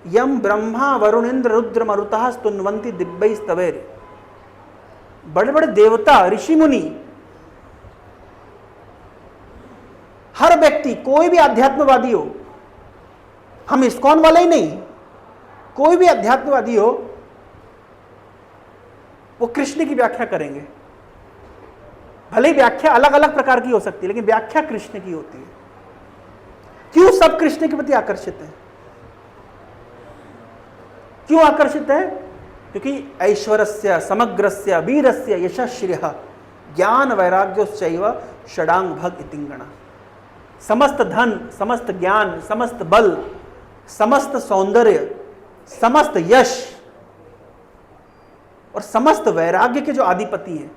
यम ब्रह्मा वरुणेन्द्र रुद्र मरुतः स्तुन्वन्ति दिव्यैस्तवैः। बड़े बड़े देवता, ऋषि मुनि, हर व्यक्ति, कोई भी अध्यात्मवादी हो, हम इस्कॉन वाले ही नहीं, कोई भी अध्यात्मवादी हो, वो कृष्ण की व्याख्या करेंगे। भले ही व्याख्या अलग अलग प्रकार की हो सकती है, लेकिन व्याख्या कृष्ण की होती है। क्यों सब कृष्ण के प्रति आकर्षित हैं? क्यों आकर्षित है? क्योंकि ऐश्वर्यस्य समग्रस्य वीरस्य यशश्रियः ज्ञान वैराग्योश्चैव षडांग भग इतिंगणा। समस्त धन, समस्त ज्ञान, समस्त बल, समस्त सौंदर्य, समस्त यश और समस्त वैराग्य के जो अधिपति हैं,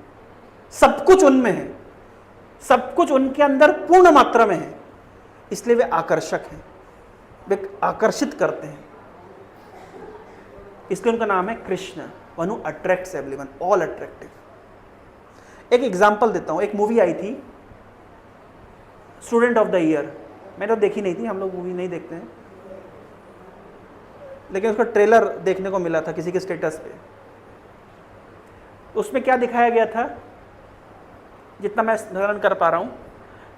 सब कुछ उनमें है, सब कुछ उनके अंदर पूर्ण मात्रा में है, इसलिए वे आकर्षक हैं, वे आकर्षित करते हैं, इसलिए उनका नाम है Krishna. One who attracts everyone, all attractive. एक एग्जांपल देता हूं, एक मूवी आई थी स्टूडेंट ऑफ द ईयर, मैंने तो देखी नहीं थी, हम लोग मूवी नहीं देखते हैं, लेकिन उसका ट्रेलर देखने को मिला था किसी के स्टेटस पे। उसमें क्या दिखाया गया था, जितना मैं स्मरण कर पा रहा हूं,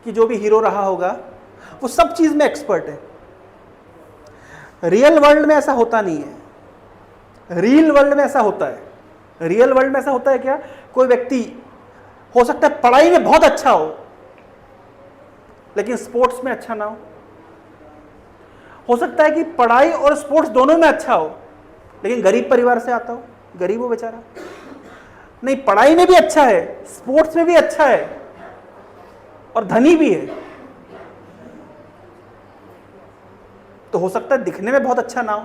कि जो भी हीरो रहा होगा वो सब चीज में एक्सपर्ट है। रियल वर्ल्ड में ऐसा होता नहीं है, रियल वर्ल्ड में ऐसा होता है। रियल वर्ल्ड में ऐसा होता है क्या, कोई व्यक्ति हो सकता है पढ़ाई में बहुत अच्छा हो लेकिन स्पोर्ट्स में अच्छा ना हो सकता है कि पढ़ाई और स्पोर्ट्स दोनों में अच्छा हो लेकिन गरीब परिवार से आता हो, गरीब हो बेचारा। नहीं, पढ़ाई में भी अच्छा है, स्पोर्ट्स में भी अच्छा है और धनी भी है, तो हो सकता है दिखने में बहुत अच्छा ना हो।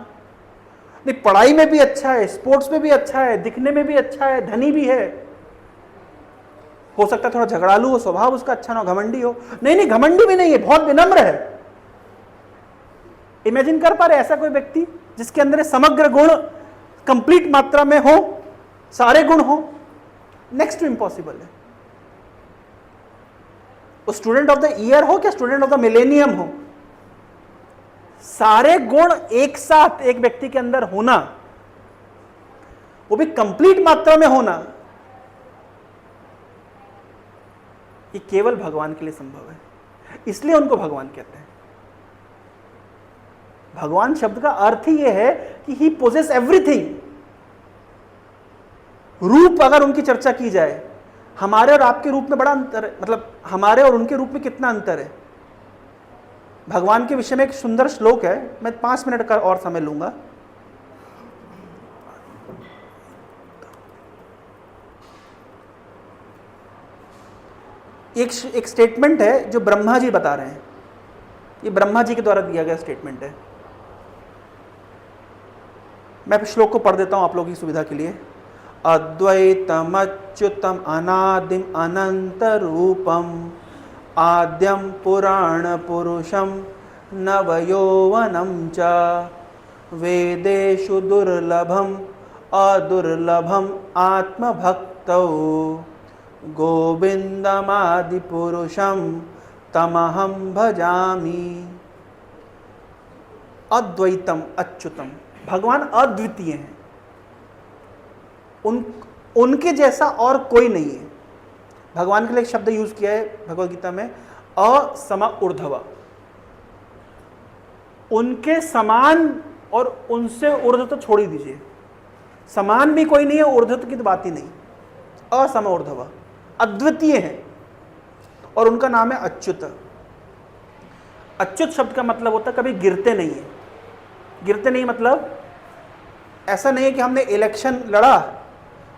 नहीं, पढ़ाई में भी अच्छा है, स्पोर्ट्स में भी अच्छा है, दिखने में भी अच्छा है, धनी भी है, हो सकता है थोड़ा झगड़ालू हो, स्वभाव उसका अच्छा ना हो, घमंडी हो। नहीं, घमंडी भी नहीं है, बहुत विनम्र है। इमेजिन कर पा रहे ऐसा कोई व्यक्ति जिसके अंदर समग्र गुण कंप्लीट मात्रा में हो, सारे गुण हो? नेक्स्ट टू इम्पॉसिबल है। वो स्टूडेंट ऑफ द ईयर हो क्या स्टूडेंट ऑफ द मिलेनियम हो, सारे गुण एक साथ एक व्यक्ति के अंदर होना, वो भी कंप्लीट मात्रा में होना, ये केवल भगवान के लिए संभव है। इसलिए उनको भगवान कहते हैं। भगवान शब्द का अर्थ ही यह है कि ही पोजेस एवरीथिंग। रूप अगर उनकी चर्चा की जाए, हमारे और आपके रूप में बड़ा अंतर है, मतलब हमारे और उनके रूप में कितना अंतर है। भगवान के विषय में एक सुंदर श्लोक है, मैं 5 मिनट का और समय लूंगा। एक स्टेटमेंट है जो ब्रह्मा जी बता रहे हैं, ये ब्रह्मा जी के द्वारा दिया गया स्टेटमेंट है। मैं श्लोक को पढ़ देता हूं आप लोगों की सुविधा के लिए। अद्वैतम अच्युतम अनादिम अनंत रूपम आद्यम पुराण पुरुषम नवयौवनम च वेदेषु दुर्लभम अदुर्लभम आत्मभक्तौ गोविंदमादि पुरुषम तमहम भजामि। अद्वैतम अच्युतम, भगवान अद्वितीय हैं, उनके जैसा और कोई नहीं है। भगवान के लिए एक शब्द यूज किया है भगवद गीता में, असमा ऊर्ध्व, उनके समान और उनसे ऊर्ध्व तो छोड़ ही दीजिए, समान भी कोई नहीं है, ऊर्ध्व की तो बात ही नहीं। असमा ऊर्ध्व, अद्वितीय है और उनका नाम है अच्युत। अच्युत शब्द का मतलब होता है कभी गिरते नहीं है। गिरते नहीं मतलब ऐसा नहीं है कि हमने इलेक्शन लड़ा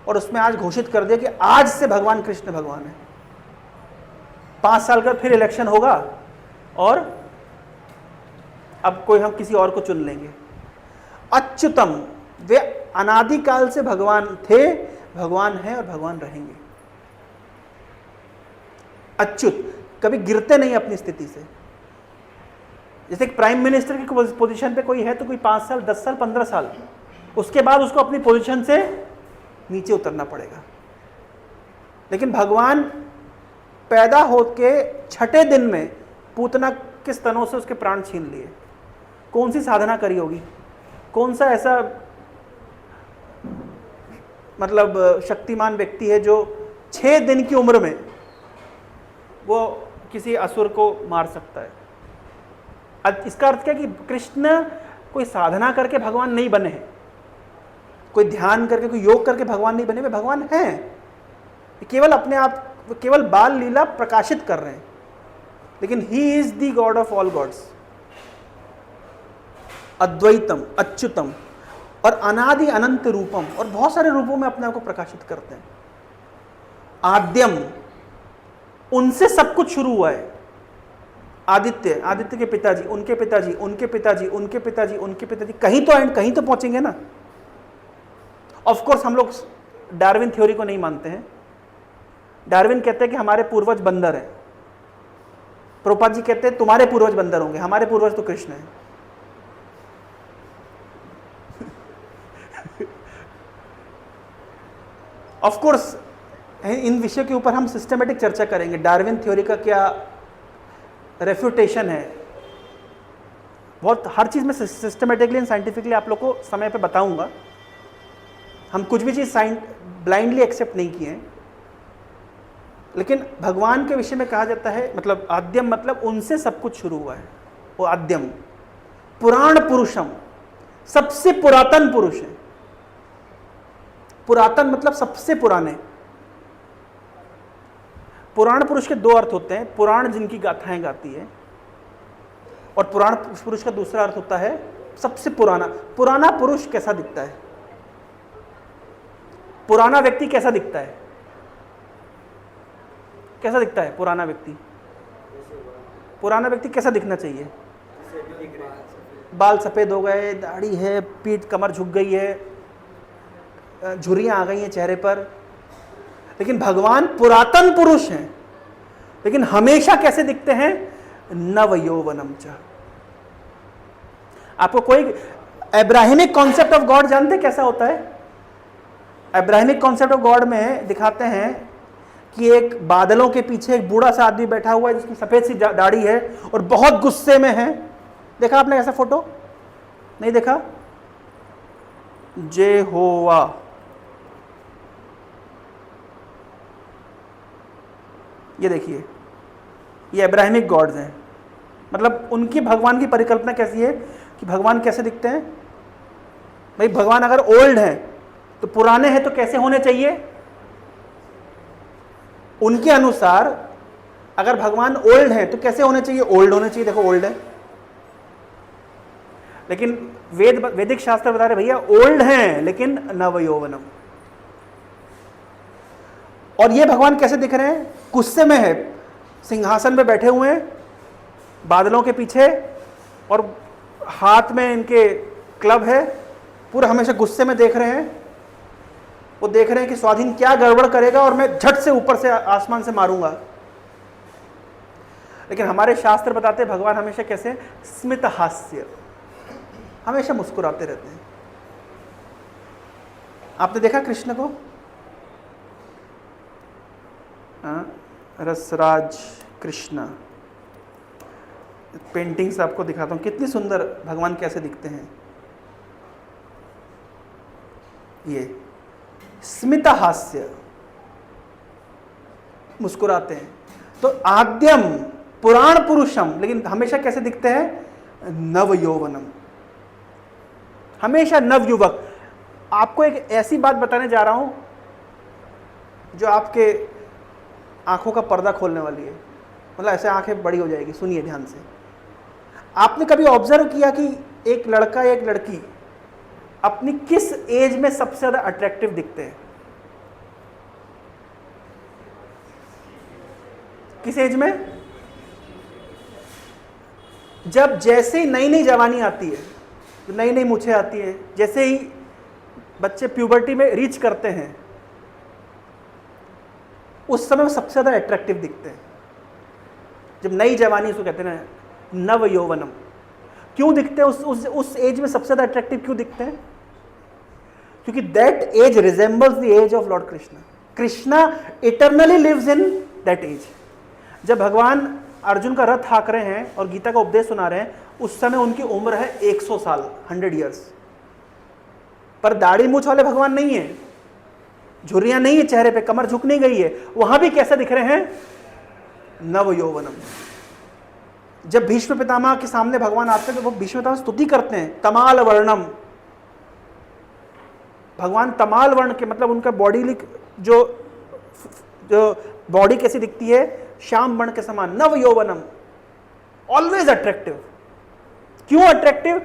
और उसमें आज घोषित कर दिया कि आज से भगवान कृष्ण भगवान है, 5 साल का फिर इलेक्शन होगा और अब कोई हम किसी और को चुन लेंगे। अच्युतम, वे अनादिकाल से भगवान थे, भगवान हैं और भगवान रहेंगे। अच्युत, कभी गिरते नहीं अपनी स्थिति से। जैसे एक प्राइम मिनिस्टर की पोजीशन पे कोई है तो कोई 5 साल 10 साल 15 साल, उसके बाद उसको अपनी पोजीशन से नीचे उतरना पड़ेगा। लेकिन भगवान पैदा होके 6ठे दिन में पूतना के स्तनों से उसके प्राण छीन लिए। कौन सी साधना करी होगी, कौन सा ऐसा मतलब शक्तिमान व्यक्ति है जो 6 दिन की उम्र में वो किसी असुर को मार सकता है? इसका अर्थ क्या कि कृष्ण कोई साधना करके भगवान नहीं बने हैं, कोई ध्यान करके, कोई योग करके भगवान नहीं बने, वे भगवान हैं। केवल अपने आप, केवल बाल लीला प्रकाशित कर रहे हैं, लेकिन he is the god of all gods, अद्वैतम, अच्युतम और अनादि अनंत रूपम, और बहुत सारे रूपों में अपने आप को प्रकाशित करते हैं। आद्यम, उनसे सब कुछ शुरू हुआ है। आदित्य, आदित्य के पिताजी, उनके पिताजी, उनके पिताजी, उनके पिताजी, उनके पिताजी, कहीं तो एंड, कहीं तो पहुंचेंगे ना। ऑफ कोर्स हम लोग डार्विन थ्योरी को नहीं मानते हैं। डार्विन कहते हैं कि हमारे पूर्वज बंदर हैं, प्रभुपाद जी कहते हैं तुम्हारे पूर्वज बंदर होंगे, हमारे पूर्वज तो कृष्ण हैं। ऑफ कोर्स इन विषय के ऊपर हम सिस्टमेटिक चर्चा करेंगे। डार्विन थ्योरी का क्या रेफ्यूटेशन है, बहुत हर चीज में सिस्टमेटिकली एंड साइंटिफिकली आप लोग को समय पे बताऊंगा। हम कुछ भी चीज ब्लाइंडली एक्सेप्ट नहीं किए हैं, लेकिन भगवान के विषय में कहा जाता है, मतलब आद्यम मतलब उनसे सब कुछ शुरू हुआ है, वो आद्यम। पुराण पुरुषम, सबसे पुरातन पुरुष है। पुरातन मतलब सबसे पुराने। पुराण पुरुष के 2 अर्थ होते हैं, पुराण जिनकी गाथाएं गाती है, और पुराण पुरुष का दूसरा अर्थ होता है सबसे पुराना। पुराना पुरुष कैसा दिखता है? पुराना व्यक्ति कैसा दिखता है? कैसा दिखता है पुराना व्यक्ति? पुराना व्यक्ति कैसा दिखना चाहिए? बाल सफेद हो गए, दाढ़ी है, पीठ कमर झुक गई है, झुर्रियां आ गई हैं चेहरे पर। लेकिन भगवान पुरातन पुरुष हैं, लेकिन हमेशा कैसे दिखते हैं? नव यौवनम च। आपको कोई अब्राहमिक कॉन्सेप्ट ऑफ गॉड जानते कैसा होता है? अब्राहमिक कॉन्सेप्ट ऑफ गॉड में दिखाते हैं कि एक बादलों के पीछे एक बूढ़ा सा आदमी बैठा हुआ है जिसकी सफेद सी दाढ़ी है और बहुत गुस्से में है। देखा आपने ऐसा फोटो? नहीं देखा? जेहोवा, ये देखिए, ये अब्राहमिक गॉड्स हैं। मतलब उनकी भगवान की परिकल्पना कैसी है कि भगवान कैसे दिखते हैं? भाई भगवान अगर ओल्ड हैं तो पुराने हैं तो कैसे होने चाहिए? उनके अनुसार अगर भगवान ओल्ड हैं तो कैसे होने चाहिए? ओल्ड होने चाहिए। देखो ओल्ड है, लेकिन वैदिक शास्त्र बता रहे भैया ओल्ड हैं लेकिन नव यौवनम। और ये भगवान कैसे दिख रहे हैं? गुस्से में है, सिंहासन पे बैठे हुए हैं बादलों के पीछे, और हाथ में इनके क्लब है, पूरा हमेशा गुस्से में देख रहे हैं। वो देख रहे हैं कि स्वाधीन क्या गड़बड़ करेगा और मैं झट से ऊपर से आसमान से मारूंगा। लेकिन हमारे शास्त्र बताते हैं भगवान हमेशा कैसे? स्मित हास्य, हमेशा मुस्कुराते रहते हैं। आपने देखा कृष्ण को? रसराज कृष्ण पेंटिंग्स आपको दिखाता हूं, कितनी सुंदर भगवान कैसे दिखते हैं। ये स्मित हास्य, मुस्कुराते हैं। तो आद्यम पुराण पुरुषम, लेकिन हमेशा कैसे दिखते हैं? नव यौवनम, हमेशा नव युवक। आपको एक ऐसी बात बताने जा रहा हूं जो आपके आंखों का पर्दा खोलने वाली है। मतलब ऐसे आंखें बड़ी हो जाएगी। सुनिए ध्यान से। आपने कभी ऑब्जर्व किया कि एक लड़का या एक लड़की अपनी किस एज में सबसे ज्यादा अट्रैक्टिव दिखते हैं? किस एज में? जब जैसे ही नई नई जवानी आती है, नई नई मूछें आती हैं, जैसे ही बच्चे प्यूबर्टी में रीच करते हैं, उस समय वो सबसे ज्यादा अट्रैक्टिव दिखते हैं। जब नई जवानी, उसको कहते हैं नव यौवनम। क्यों दिखते हैं? उस एज में सबसे ज्यादा अट्रैक्टिव क्यों दिखते हैं? क्योंकि that age resembles the age of Lord Krishna. Krishna eternally lives in that age. जब भगवान अर्जुन का रथ हाँक रहे हैं और गीता का उपदेश सुना रहे हैं, उस समय उनकी उम्र है 100 साल, 100 ईयर्स। पर दाढ़ी मूछ वाले भगवान नहीं है, झुर्रियां नहीं है चेहरे पे, कमर झुक नहीं गई है। वहां भी कैसे दिख रहे हैं? नव यौवनम। जब भीष्म पितामह के सामने भगवान आते हैं तो वो भीष्म पितामह स्तुति करते हैं, तमाल वर्णम। भगवान तमाल वर्ण के मतलब उनका बॉडी जो बॉडी कैसी दिखती है? श्याम वर्ण के समान, नव यौवनम, ऑलवेज अट्रैक्टिव। क्यों अट्रैक्टिव?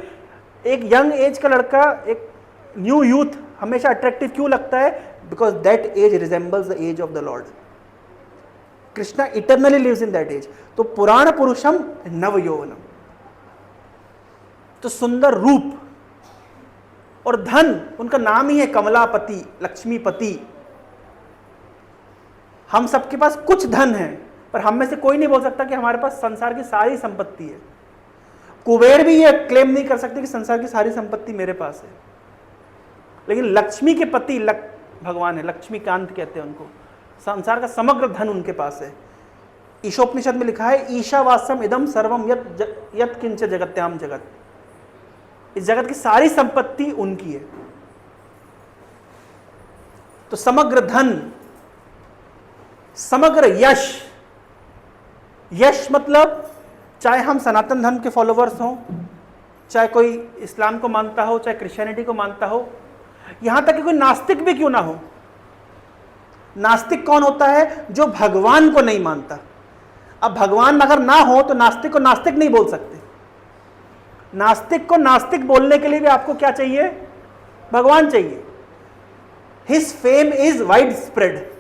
एक यंग एज का लड़का, एक न्यू यूथ हमेशा अट्रैक्टिव क्यों लगता है? Because that age resembles the age of the Lord. Krishna eternally lives in that age. तो पुराण पुरुषम नव यौवनम। तो सुंदर रूप और धन, उनका नाम ही है कमलापति, लक्ष्मीपति। हम सबके पास कुछ धन है, पर हम में से कोई नहीं बोल सकता कि हमारे पास संसार की सारी संपत्ति है। कुबेर भी यह क्लेम नहीं कर सकते कि संसार की सारी संपत्ति मेरे पास है। लेकिन लक्ष्मी के पति भगवान है, लक्ष्मीकांत कहते हैं उनको। संसार का समग्र धन उनके पास है। ईशोपनिषद में लिखा है, ईशावास्यम इदम सर्वम यत् किंच जगत्याम जगत। इस जगत की सारी संपत्ति उनकी है। तो समग्र धन, समग्र यश। यश मतलब चाहे हम सनातन धर्म के फॉलोवर्स हों, चाहे कोई इस्लाम को मानता हो, चाहे क्रिश्चियनिटी को मानता हो, यहां तक कि कोई नास्तिक भी क्यों ना हो। नास्तिक कौन होता है? जो भगवान को नहीं मानता। अब भगवान अगर ना हो तो नास्तिक को नास्तिक नहीं बोल सकते। नास्तिक को नास्तिक बोलने के लिए भी आपको क्या चाहिए? भगवान चाहिए। His fame is wide spread.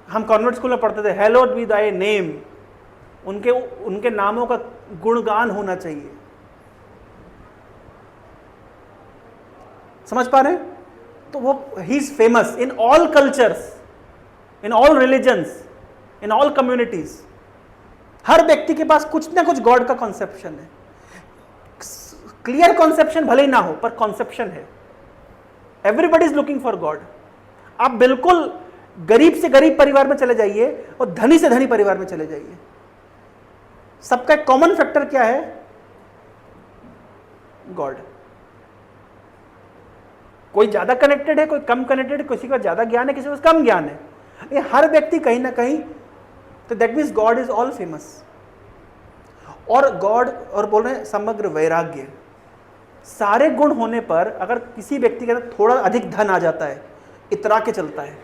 हम कॉन्वेंट स्कूल में पढ़ते थे, हैलोड बी दाय नेम। उनके नामों का गुणगान होना चाहिए। समझ पा रहे हैं? तो वो he is famous in all cultures, in all religions, in all communities. हर व्यक्ति के पास कुछ ना कुछ गॉड का कॉन्सेप्शन है। क्लियर कॉन्सेप्शन भले ही ना हो, पर कॉन्सेप्शन है। Everybody is looking for God. आप बिल्कुल गरीब से गरीब परिवार में चले जाइए और धनी से धनी परिवार में चले जाइए, सबका एक कॉमन फैक्टर क्या है? गॉड। कोई ज्यादा कनेक्टेड है, कोई कम कनेक्टेड है, किसी का ज्यादा ज्ञान है, किसी को कम ज्ञान है। ये हर व्यक्ति कहीं ना कहीं, तो that means God is all famous. और गॉड, और बोल रहे हैं समग्र वैराग्य। सारे गुण होने पर अगर किसी व्यक्ति के अंदर थोड़ा अधिक धन आ जाता है, इतरा के चलता है।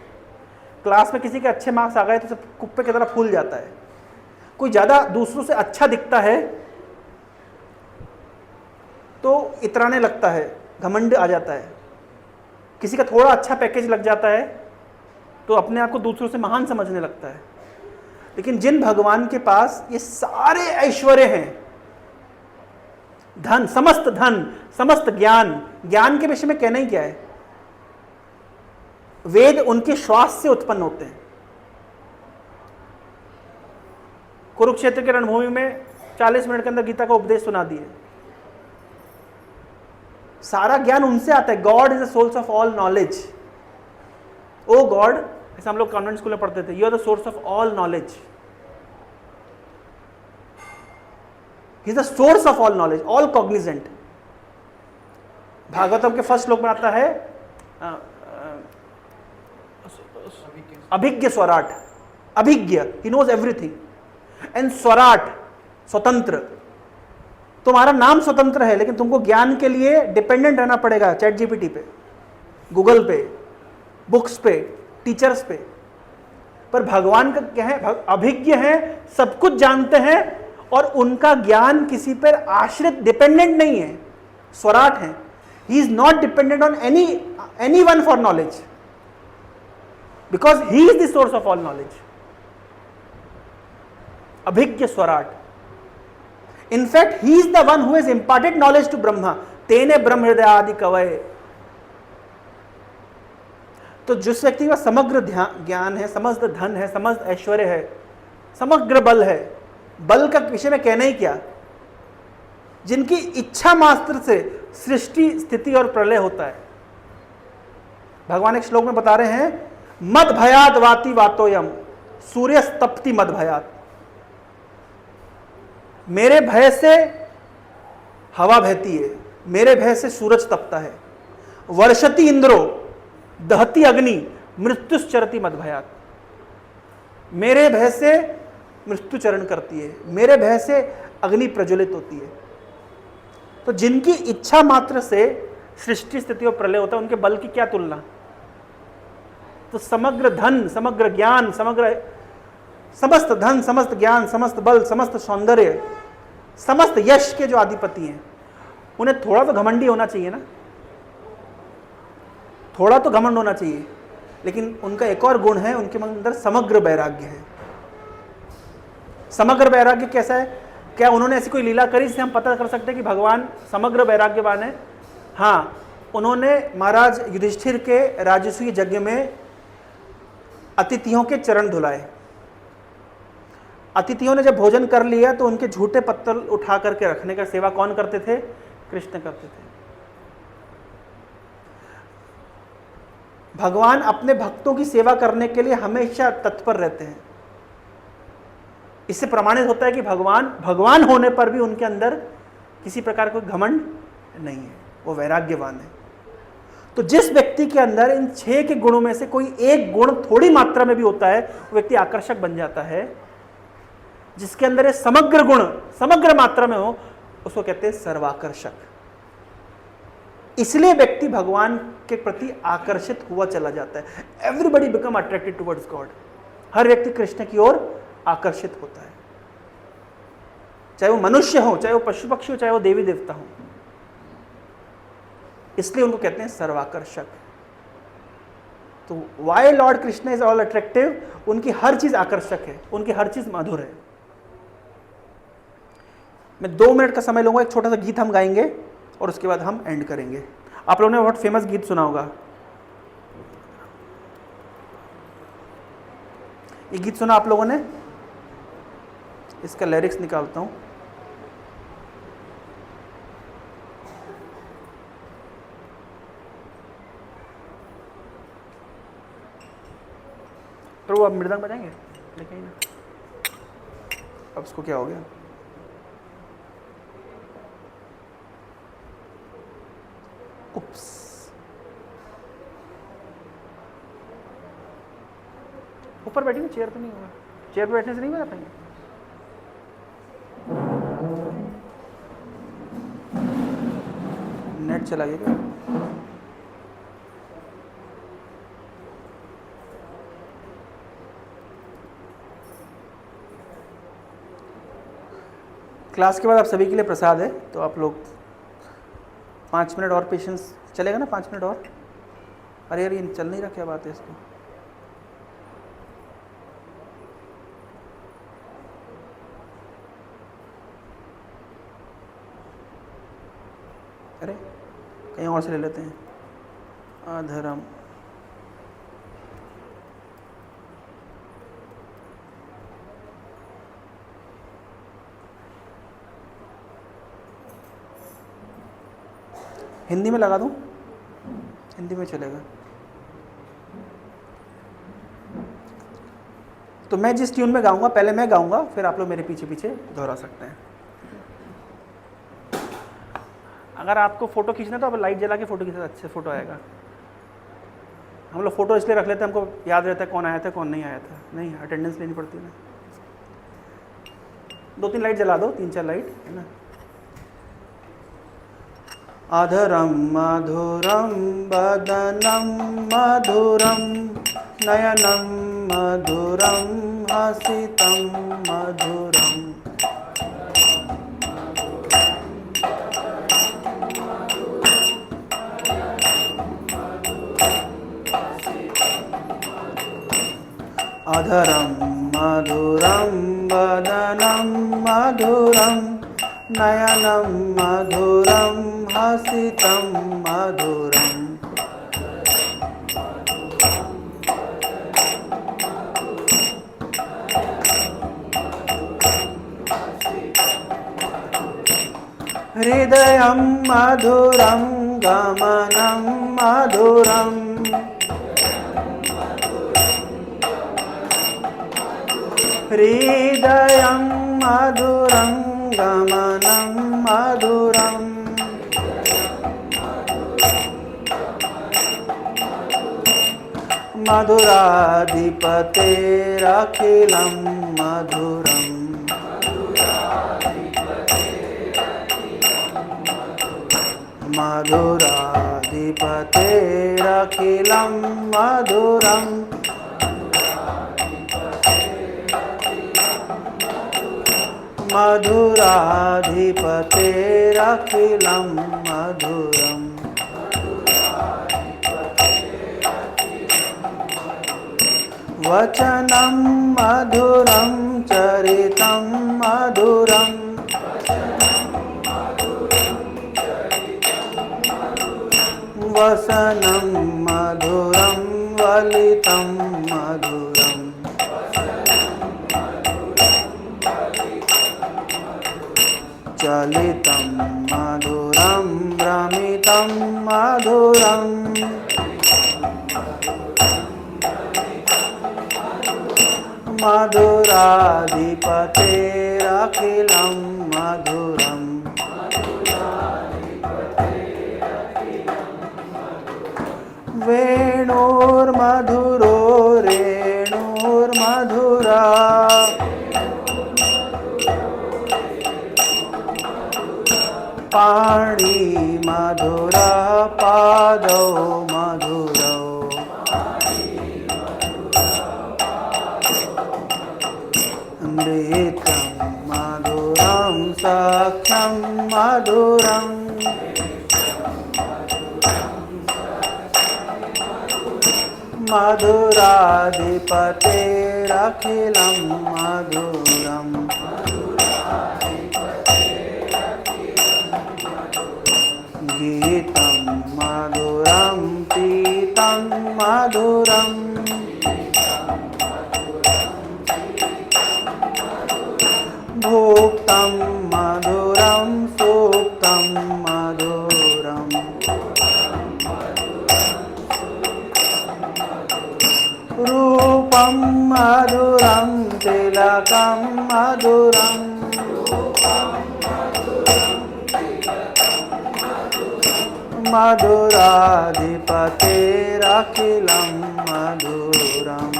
क्लास में किसी के अच्छे मार्क्स आ गए तो सब कुप्पे की तरह फूल जाता है। कोई ज़्यादा दूसरों से अच्छा दिखता है तो इतराने लगता है, घमंड आ जाता है। किसी का थोड़ा अच्छा पैकेज लग जाता है तो अपने आप को दूसरों से महान समझने लगता है। लेकिन जिन भगवान के पास ये सारे ऐश्वर्य हैं, धन, समस्त ज्ञान, ज्ञान के विषय में कहना ही क्या है? वेद उनके श्वास से उत्पन्न होते हैं। कुरुक्षेत्र के रणभूमि में 40 मिनट के अंदर गीता का उपदेश सुना दिए। सारा ज्ञान उनसे आता है। God is the source of all knowledge. O God, ऐसा हम लोग कॉन्वेंट स्कूल में पढ़ते थे, you are the source of all knowledge. He is the source of all knowledge, all cognizant. Bhagavatam के फर्स्ट श्लोक में आता है अभिज्ञ स्वराट। अभिज्ञ, ही नोज एवरीथिंग। एंड स्वराट, स्वतंत्र। तुम्हारा नाम स्वतंत्र है, लेकिन तुमको ज्ञान के लिए डिपेंडेंट रहना पड़ेगा चैट जीपीटी पे, गूगल पे, बुक्स पे, टीचर्स पे। पर भगवान का क्या है? अभिज्ञ है, सब कुछ जानते हैं और उनका ज्ञान किसी पर आश्रित, डिपेंडेंट नहीं है। स्वराट है। He is not dependent on any one for knowledge, because he is the source of all knowledge. अभिज्ञ स्वराट। In fact he is the one who has imparted knowledge to Brahma. तेने ब्रह्म हृदय आदि कवय। तो जिस व्यक्ति का समग्र ज्ञान है, समस्त धन है, समस्त ऐश्वर्य है, समग्र बल है, बल का विषय में कहना ही क्या, जिनकी इच्छा मात्र से सृष्टि, स्थिति और प्रलय होता है। भगवान एक श्लोक में बता रहे हैं, मद भयात वाति वातोयम सूर्य तप्ति मद भयात। मेरे भय से हवा बहती है, मेरे भय से सूरज तपता है, वर्षति इंद्रो दहती अग्नि मृत्युश्चरति मदभयात। मेरे भय से मृत्यु चरण करती है, मेरे भय से अग्नि प्रज्वलित होती है। तो जिनकी इच्छा मात्र से सृष्टि स्थिति और प्रलय होता है, उनके बल की क्या तुलना। तो समग्र धन, समग्र ज्ञान, समस्त धन, समस्त ज्ञान, समस्त बल, समस्त सौंदर्य, समस्त यश के जो अधिपति हैं, उन्हें थोड़ा तो घमंडी होना चाहिए ना, थोड़ा तो घमंड होना चाहिए। लेकिन उनका एक और गुण है, उनके अंदर समग्र वैराग्य है। समग्र वैराग्य कैसा है? क्या उन्होंने ऐसी कोई लीला करी जिससे हम पता कर सकते हैं कि भगवान समग्र वैराग्यवान है? हाँ, उन्होंने महाराज युधिष्ठिर के राजसूय यज्ञ में अतिथियों के चरण धुलाए। अतिथियों ने जब भोजन कर लिया तो उनके झूठे पत्तल उठा करके रखने का सेवा कौन करते थे? कृष्ण करते थे। भगवान अपने भक्तों की सेवा करने के लिए हमेशा तत्पर रहते हैं। इससे प्रमाणित होता है कि भगवान होने पर भी उनके अंदर किसी प्रकार कोई घमंड नहीं है, वो वैराग्यवान है। तो जिस व्यक्ति के अंदर इन 6 के गुणों में से कोई एक गुण थोड़ी मात्रा में भी होता है, वो व्यक्ति आकर्षक बन जाता है। जिसके अंदर ये समग्र गुण समग्र मात्रा में हो, उसको कहते हैं सर्वाकर्षक। इसलिए व्यक्ति भगवान के प्रति आकर्षित हुआ चला जाता है। Everybody become attracted towards God. हर व्यक्ति कृष्ण की ओर आकर्षित होता है, चाहे वो मनुष्य हो, चाहे वो पशु पक्षी हो, चाहे वो देवी देवता हो। इसलिए उनको कहते हैं सर्वाकर्षक। तो why Lord Krishna is all attractive? उनकी हर चीज आकर्षक है, उनकी हर चीज मधुर है। मैं 2 मिनट का समय लूंगा, एक छोटा सा गीत हम गाएंगे और उसके बाद हम एंड करेंगे। आप लोगों ने बहुत फेमस गीत सुना होगा। ये गीत सुना आप लोगों ने? इसका लिरिक्स निकालता हूं। प्रभु आप मृदंग बजाएंगे? लेकिन ना, अब इसको क्या हो गया? उप्स, ऊपर बैठेंगे, चेयर तो नहीं होगा। चेयर पे बैठने से नहीं बजा पाएंगे। नेट चला गया क्या? क्लास के बाद आप सभी के लिए प्रसाद है, तो आप लोग 5 मिनट और पेशेंस चलेगा ना? 5 मिनट और। अरे यार ये चल नहीं रहा, क्या बात है इसको? अरे कहीं और से ले लेते हैं। अधर्म हिंदी में लगा दूं? हिंदी में चलेगा। तो मैं जिस ट्यून में गाऊंगा, पहले मैं गाऊंगा, फिर आप लोग मेरे पीछे पीछे दोहरा सकते हैं। अगर आपको फोटो खींचना है तो आप लाइट जला के फोटो खींचना, अच्छे फोटो आएगा। हम लोग फोटो इसलिए रख लेते हैं, हमको याद रहता है कौन आया था कौन नहीं आया था। नहीं, अटेंडेंस लेनी पड़ती है ना। 2-3 लाइट जला दो, 3-4 लाइट, है ना। अधरम मधुरम बदनम मधुरम नयनम मधुरम हसितम मधुरम। अधरम मधुरम बदनम मधुरम नयनम मधुरम हसितम मधुरम। हृदयं मधुरं गमनं मधुरम्। हृदयं मधुरं गमनं मधुरम्। मधुराधिपतेरखिलं मधुरम् मधुराधिपतेरखिलं मधुरम् मधुराधिपतेरखिलं मधुरम् वचनं मधुरं चरितं मधुरम् वसनं मधुरं वलितं मधुरम् चलितं मधुरं भ्रमितं मधुरम् मधुराधिपतेरखिलं मधुरम् वेणोर्मधुरो रेणुर्मधुरा पाणी मधुरा पादौ मधुरौ नृत्यं मधुरं सख्यं मधुरम् मधुराधिपतेरखिलं मधुरम् गीतं मधुरं पीतं मधुरम् भुक्तं मधुरं सूक्तं मधुरम् रूपं मधुरं तिलकं मधुरम् मधुराधिपतेरखिलं मधुरम्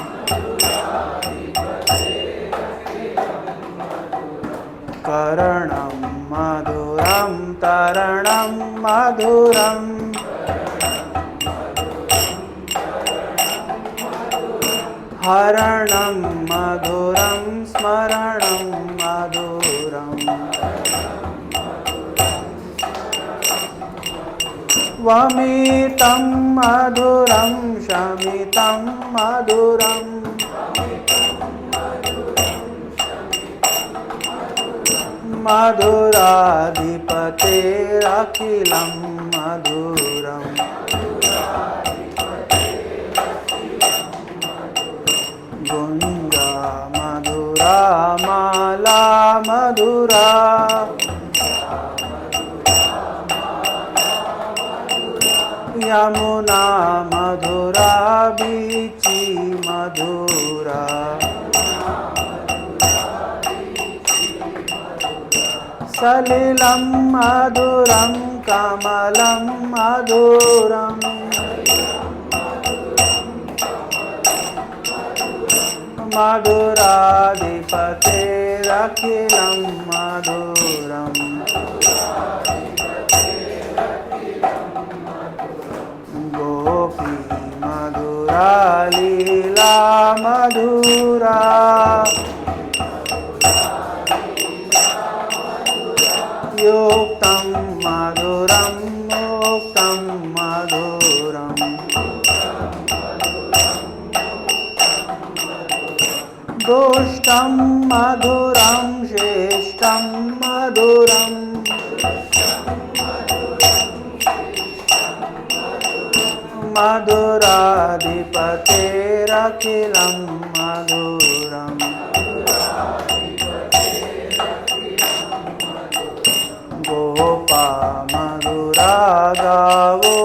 करणं मधुरं तरणं मधुरम् हरणं मधुरं स्मरणं मधुरम् वमितं मधुरं शमितं मधुरम् मधुराधिपतेरखिलं मधुरम् गुञ्जा मधुरा माला मधुरा यमुना मधुरा बीची मधुरा सलिलं मधुरं कमलं मधुरम् मधुराधिपतेरखिलं मधुरम् गोपी मधुरा लीला मधुरा युक्तं मधुरं मुक्तं मधुरम् दुष्टं मधुरं श्रेष्ठं मधुरम् मधुराधिपतेरखिलं मधुरम् गोपा मधुरा गावो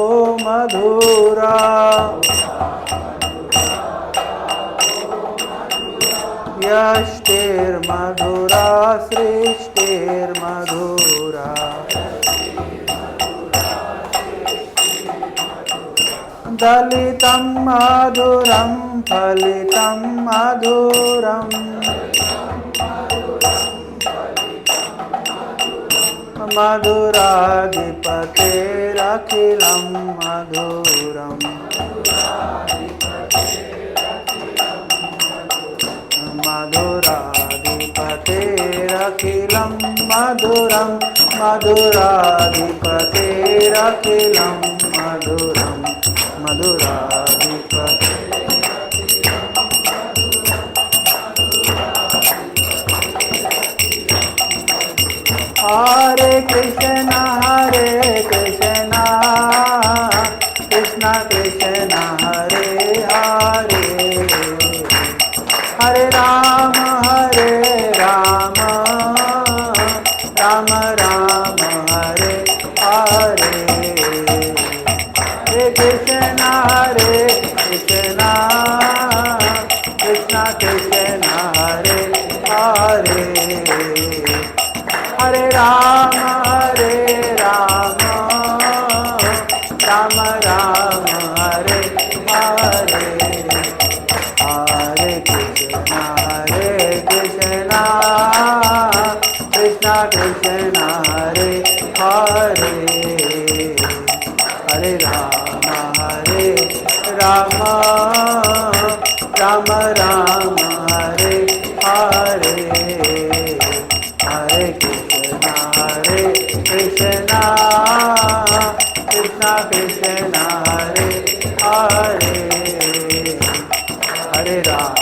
मधुरा यष्टिर्मधुरा सृष्टिर्मधुरा दलितं मधुरं फलितं मधुरम् मधुराधिपतेरखिलं मधुरम् मधुराधिपतेरखिलं मधुरं मधुराधिपतेरखिलं मधुरं मधुराधिपते हरे कृष्ण कृष्ण कृष्ण हरे हरे हरे राम राम राम हरे हरे हरे कृष्ण कृष्ण कृष्ण हरे हरे हरे राम राम राम हरे हरे हरे कृष्ण कृष्ण कृष्ण हरे हरे हरे राम राम राम हरे हरे हरे कृष्ण कृष्ण कृष्ण हरे हरे हरे राम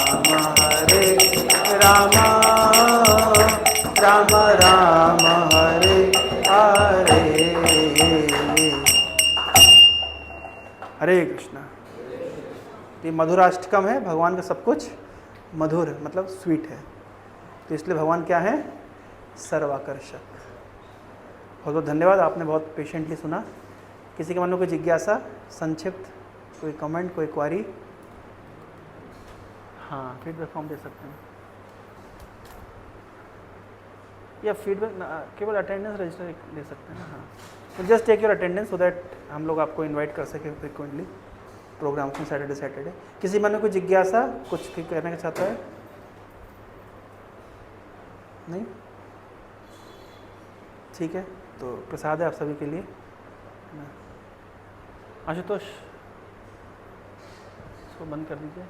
राम राम हरे हरे हरे कृष्णा। ये मधुराष्टकम है, भगवान का सब कुछ मधुर है, मतलब स्वीट है, तो इसलिए भगवान क्या है, सर्वाकर्षक। बहुत बहुत धन्यवाद, आपने बहुत पेशेंटली सुना। किसी के मन में कोई जिज्ञासा, संक्षिप्त कोई कमेंट, कोई क्वारी? हाँ, फीडबैक फॉर्म दे सकते हैं या फीडबैक केवल अटेंडेंस रजिस्टर ले सकते हैं ना। हाँ, तो just take your attendance so that हम लोग आपको इनवाइट कर सकें फ्रिक्वेंटली प्रोग्राम्स में सैटरडे। किसी मन में कोई जिज्ञासा, कुछ कहना का चाहता है? नहीं? ठीक है, तो प्रसाद है आप सभी के लिए। आशुतोष, इसको बंद कर दीजिए।